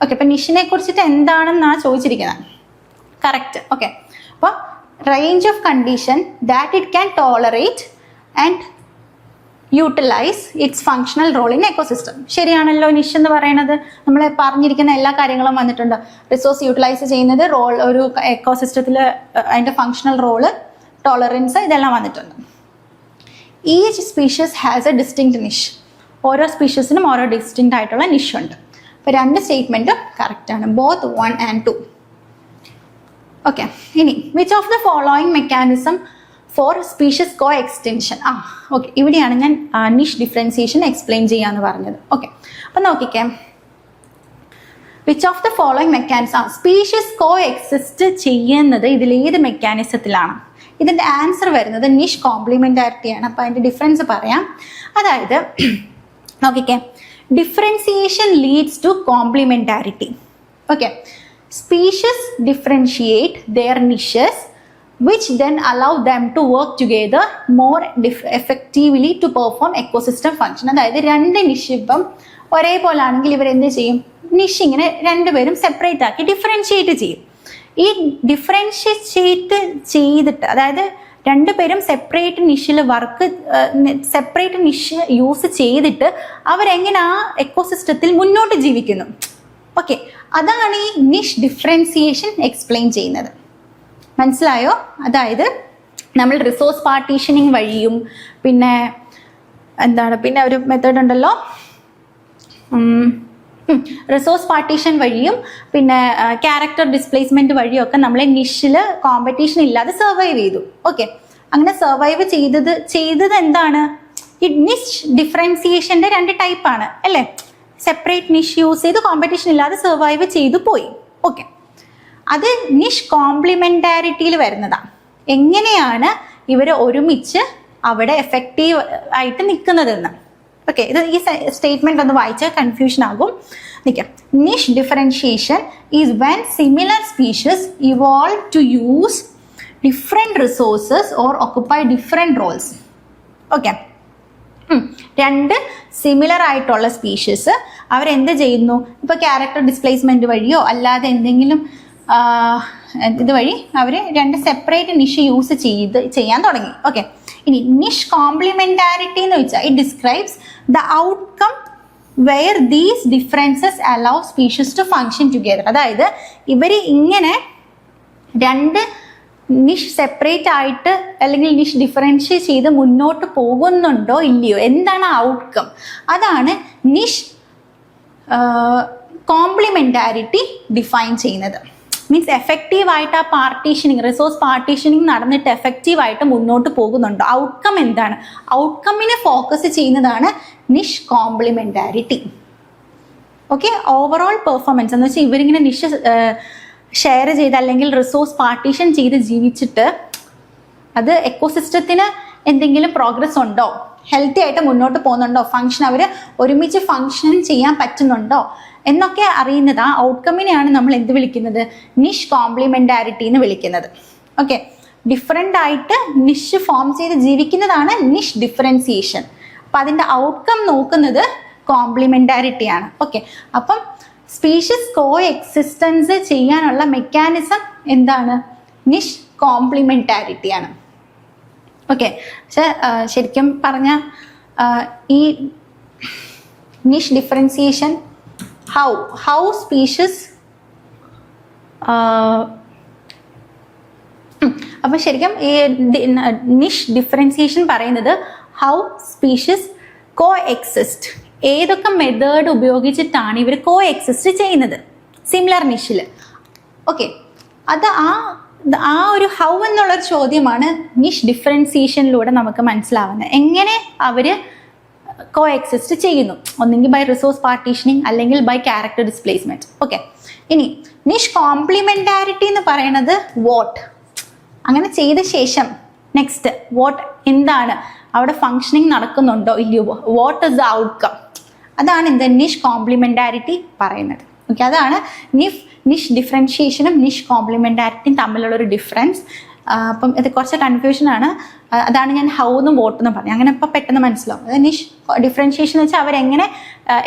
Okay, ഇപ്പം നിഷിനെ കുറിച്ചിട്ട് എന്താണെന്നാണ് ചോദിച്ചിരിക്കുന്നത്. കറക്റ്റ്. ഓക്കെ, അപ്പോൾ range of condition that it can tolerate and utilise its functional role in ecosystem. ശരിയാണല്ലോ. നിഷ് എന്ന് പറയുന്നത് നമ്മൾ പറഞ്ഞിരിക്കുന്ന എല്ലാ കാര്യങ്ങളും വന്നിട്ടുണ്ട്. റിസോഴ്സ് യൂട്ടിലൈസ് ചെയ്യുന്നത്, റോൾ, ഒരു എക്കോസിസ്റ്റത്തിൽ അതിൻ്റെ ഫങ്ഷണൽ റോള്, ടോളറൻസ്, ഇതെല്ലാം വന്നിട്ടുണ്ട്. Each species has a distinct niche. ഓരോ സ്പീഷീസിനും ഓരോ ഡിസ്റ്റിങ്ക്റ്റ് ആയിട്ടുള്ള നിഷ് ഉണ്ട്. അപ്പോൾ രണ്ട് സ്റ്റേറ്റ്മെൻറ്റും കറക്റ്റാണ്, ബോത്ത് 1 and 2. ഓക്കെ, ഇനി which of the following mechanism for species coextension. Okay, ഇവിടെയാണ് ഞാൻ നിഷ് ഡിഫറൻസിയേഷൻ എക്സ്പ്ലെയിൻ ചെയ്യാന്ന് പറഞ്ഞത്. ഓക്കെ, അപ്പം നോക്കിക്കേ, which of the following mechanism, species co exist ചെയ്യുന്നത് ഇതിലേത് മെക്കാനിസത്തിലാണ്? ഇതിൻ്റെ ആൻസർ വരുന്നത് നിഷ് കോംപ്ലിമെന്റാരിറ്റിയാണ്. അപ്പോൾ അതിൻ്റെ ഡിഫറൻസ് പറയാം. അതായത് നോക്കിക്കേ, differentiation leads to complementarity. Okay, species differentiate their niches which then allow them to work together more effectively to perform ecosystem function. അതായത് രണ്ട് നിഷ് ഇപ്പം ഒരേപോലെ ആണെങ്കിൽ ഇവർ എന്ത് ചെയ്യും? നിഷ് ഇങ്ങനെ രണ്ടുപേരും സെപ്പറേറ്റ് ആക്കി ഡിഫറൻഷിയേറ്റ് ചെയ്യും. ഈ ഡിഫറൻഷിയേറ്റ് ചെയ്തിട്ട്, അതായത് രണ്ടുപേരും സെപ്പറേറ്റ് നിഷിൽ വർക്ക്, സെപ്പറേറ്റ് നിഷ് യൂസ് ചെയ്തിട്ട് അവരെങ്ങനെ ആ എക്കോസിസ്റ്റത്തിൽ മുന്നോട്ട് ജീവിക്കുന്നു. ഓക്കെ, അതാണ് ഈ നിഷ് ഡിഫറൻസിയേഷൻ എക്സ്പ്ലെയിൻ ചെയ്യുന്നത്. മനസ്സിലായോ? അതായത് നമ്മൾ റിസോഴ്സ് പാർട്ടീഷനിങ് വഴിയും പിന്നെ എന്താണ്, പിന്നെ ഒരു മെത്തേഡ് ഉണ്ടല്ലോ, റിസോഴ്സ് പാർട്ടീഷൻ വഴിയും പിന്നെ ക്യാരക്ടർ ഡിസ്പ്ലേസ്മെന്റ് വഴിയും ഒക്കെ നമ്മളെ നിഷിൽ കോമ്പറ്റീഷൻ ഇല്ലാതെ സർവൈവ് ചെയ്തു. ഓക്കെ, അങ്ങനെ സർവൈവ് ചെയ്തത് എന്താണ്? ഈ നിഷ് ഡിഫറൻസിയേഷന്റെ രണ്ട് ടൈപ്പാണ് അല്ലേ? സെപ്പറേറ്റ് നിഷ് യൂസ് ചെയ്ത് കോമ്പറ്റീഷൻ ഇല്ലാതെ സർവൈവ് ചെയ്തു പോയി. ഓക്കെ, അത് നിഷ് കോംപ്ലിമെന്റാരിറ്റിയിൽ വരുന്നതാണ്. എങ്ങനെയാണ് ഇവർ ഒരുമിച്ച് അവിടെ എഫക്റ്റീവ് ആയിട്ട് നിൽക്കുന്നതെന്ന്. ഓക്കെ, ഇത് ഈ സ്റ്റേറ്റ്മെന്റ് ഒന്ന് വായിച്ചാൽ കൺഫ്യൂഷൻ ആകും. നിൽക്കാം. Niche differentiation is when similar species evolve to use different resources or occupy different roles. Okay, രണ്ട് സിമിലർ ആയിട്ടുള്ള സ്പീഷീസ് അവരെന്ത് ചെയ്യുന്നു? ഇപ്പോൾ ക്യാരക്ടർ ഡിസ്പ്ലേസ്മെന്റ് വഴിയോ അല്ലാതെ എന്തെങ്കിലും ഇതുവഴി അവർ രണ്ട് സെപ്പറേറ്റ് നിഷ് യൂസ് ചെയ്യാൻ തുടങ്ങി. ഓക്കെ, ഇനി നിഷ് കോംപ്ലിമെന്റാരിറ്റി എന്ന് വെച്ചാൽ it describes the outcome where these differences allow species to function together. അതായത് ഇവർ ഇങ്ങനെ രണ്ട് നിഷ് സെപ്പറേറ്റ് ആയിട്ട് അല്ലെങ്കിൽ നിഷ് ഡിഫറൻഷിയേറ്റ് ചെയ്ത് മുന്നോട്ട് പോകുന്നുണ്ടോ ഇല്ലയോ, എന്താണ് ഔട്ട്കം, അതാണ് നിഷ് കോംപ്ലിമെന്റാരിറ്റി ഡിഫൈൻ ചെയ്യുന്നത്. മീൻസ് എഫക്റ്റീവായിട്ട് ആ പാർട്ടീഷനിങ്, റിസോഴ്സ് പാർട്ടീഷനിങ് നടന്നിട്ട് എഫക്റ്റീവായിട്ട് മുന്നോട്ട് പോകുന്നുണ്ടോ, ഔട്ട്കം എന്താണ്, ഔട്ട്കമ്മിനെ ഫോക്കസ് ചെയ്യുന്നതാണ് നിഷ് കോംപ്ലിമെന്റാരിറ്റി. ഓക്കെ, ഓവറോൾ പെർഫോമൻസ് എന്ന് വെച്ചാൽ ഇവരിങ്ങനെ നിഷ് ഷെയർ ചെയ്ത് അല്ലെങ്കിൽ റിസോഴ്സ് പാർട്ടീഷൻ ചെയ്ത് ജീവിച്ചിട്ട് അത് എക്കോസിസ്റ്റത്തിന് എന്തെങ്കിലും പ്രോഗ്രസ് ഉണ്ടോ, ഹെൽത്തി ആയിട്ട് മുന്നോട്ട് പോകുന്നുണ്ടോ, അവർ ഒരുമിച്ച് ഫങ്ഷൻ ചെയ്യാൻ പറ്റുന്നുണ്ടോ എന്നൊക്കെ അറിയുന്നത്. ആ ഔട്ട്കമ്മിനെയാണ് നമ്മൾ എന്ത് വിളിക്കുന്നത്? നിഷ് കോംപ്ലിമെന്റാരിറ്റി എന്ന് വിളിക്കുന്നത്. ഓക്കെ, ഡിഫറെൻ്റ് ആയിട്ട് നിഷ് ഫോം ചെയ്ത് ജീവിക്കുന്നതാണ് നിഷ് ഡിഫറൻസിയേഷൻ. അപ്പം അതിൻ്റെ ഔട്ട്കം നോക്കുന്നത് കോംപ്ലിമെന്റാരിറ്റി ആണ്. ഓക്കെ, അപ്പം സ്പീഷീസ് കോ എക്സിസ്റ്റൻസ് ചെയ്യാനുള്ള മെക്കാനിസം എന്താണ്? നിഷ് കോംപ്ലിമെന്റാരിറ്റി ആണ്. ഓക്കെ, പക്ഷെ ശരിക്കും പറഞ്ഞ ഈ നിഷ് ഡിഫറൻസിയേഷൻ ഹൗ സ്പീഷീസ് അപ്പം ശരിക്കും ഈ നിഷ് ഡിഫറൻസിയേഷൻ പറയുന്നത് ഹൗ സ്പീഷീസ് കോ എക്സിസ്റ്റ്, ഏതൊക്കെ മെത്തേഡ് ഉപയോഗിച്ചിട്ടാണ് ഇവർ കോ എക്സിസ്റ്റ് ചെയ്യുന്നത് സിമിലർ നിഷിൽ. ഓക്കെ, അത് ആ ഒരു ഹൗ എന്നുള്ളൊരു ചോദ്യമാണ് നിഷ് ഡിഫറൻസിയേഷനിലൂടെ നമുക്ക് മനസ്സിലാവുന്നത്. എങ്ങനെ അവർ കോ എക്സിസ്റ്റ് ചെയ്യുന്നു, ഒന്നെങ്കിൽ ബൈ റിസോഴ്സ് പാർട്ടീഷനിങ് അല്ലെങ്കിൽ ബൈ ക്യാരക്ടർ ഡിസ്പ്ലേസ്മെന്റ്. ഓക്കെ, ഇനി നിഷ് കോംപ്ലിമെന്റാരിറ്റി എന്ന് പറയുന്നത് വാട്ട്, അങ്ങനെ ചെയ്ത ശേഷം നെക്സ്റ്റ് വാട്ട്, എന്താണ് അവിടെ ഫങ്ഷനിങ് നടക്കുന്നുണ്ടോ ഇല്ലയോ, വാട്ട് ഇസ് ദ ഔട്ട്കം, അതാണ് എന്ത് നിഷ് കോംപ്ലിമെന്റാരിറ്റി പറയുന്നത്. ഓക്കെ, അതാണ് നിഷ് ഡിഫറൻഷിയേഷനും നിഷ് കോംപ്ലിമെന്റാരിറ്റിയും തമ്മിലുള്ളൊരു ഡിഫറൻസ്. അപ്പം ഇത് കുറച്ച് കൺഫ്യൂഷനാണ്. അതാണ് ഞാൻ ഹൗ എന്നും വോട്ട് എന്നും പറഞ്ഞു. അങ്ങനെ ഇപ്പം പെട്ടെന്ന് മനസ്സിലാവും. അതായത് നിഷ് ഡിഫറൻഷിയേഷൻ എന്ന് വെച്ചാൽ അവരെങ്ങനെ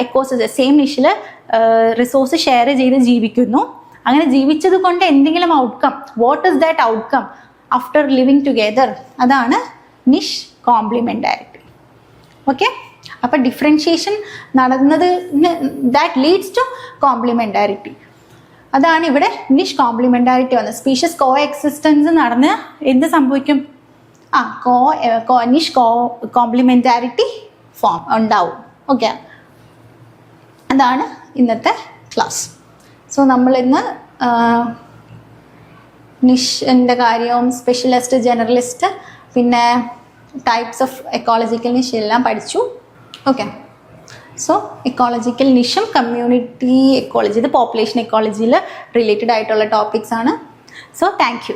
എക്കോസിസ് സെയിം നിഷിൽ റിസോഴ്സ് ഷെയർ ചെയ്ത് ജീവിക്കുന്നു. അങ്ങനെ ജീവിച്ചത് കൊണ്ട് എന്തെങ്കിലും outcome, what is that outcome after living together, അതാണ് നിഷ് കോംപ്ലിമെന്റാരിറ്റി. ഓക്കെ, അപ്പം ഡിഫറൻഷിയേഷൻ നടന്നത് ദാറ്റ് ലീഡ്സ് ടു കോംപ്ലിമെന്റാരിറ്റി. അതാണ് ഇവിടെ നിഷ് കോംപ്ലിമെന്റാരിറ്റി വന്നത്. സ്പീഷീസ് കോ എക്സിസ്റ്റൻസ് നടന്ന് എന്ത് സംഭവിക്കും? നിഷ് കോംപ്ലിമെന്റാരിറ്റി ഫോം ഉണ്ടാവും. ഓക്കെ, അതാണ് ഇന്നത്തെ ക്ലാസ്. സോ നമ്മളിന്ന് നിഷിൻ്റെ കാര്യവും സ്പെഷ്യലിസ്റ്റ്, ജനറലിസ്റ്റ്, പിന്നെ ടൈപ്സ് ഓഫ് എക്കോളജിക്കൽ നിഷ് എല്ലാം പഠിച്ചു. ഓക്കെ, സോ എക്കോളജിക്കൽ നിഷും കമ്മ്യൂണിറ്റി എക്കോളജി, ഇത് പോപ്പുലേഷൻ എക്കോളജിയിൽ റിലേറ്റഡ് ആയിട്ടുള്ള ടോപ്പിക്സ് ആണ്. So thank U.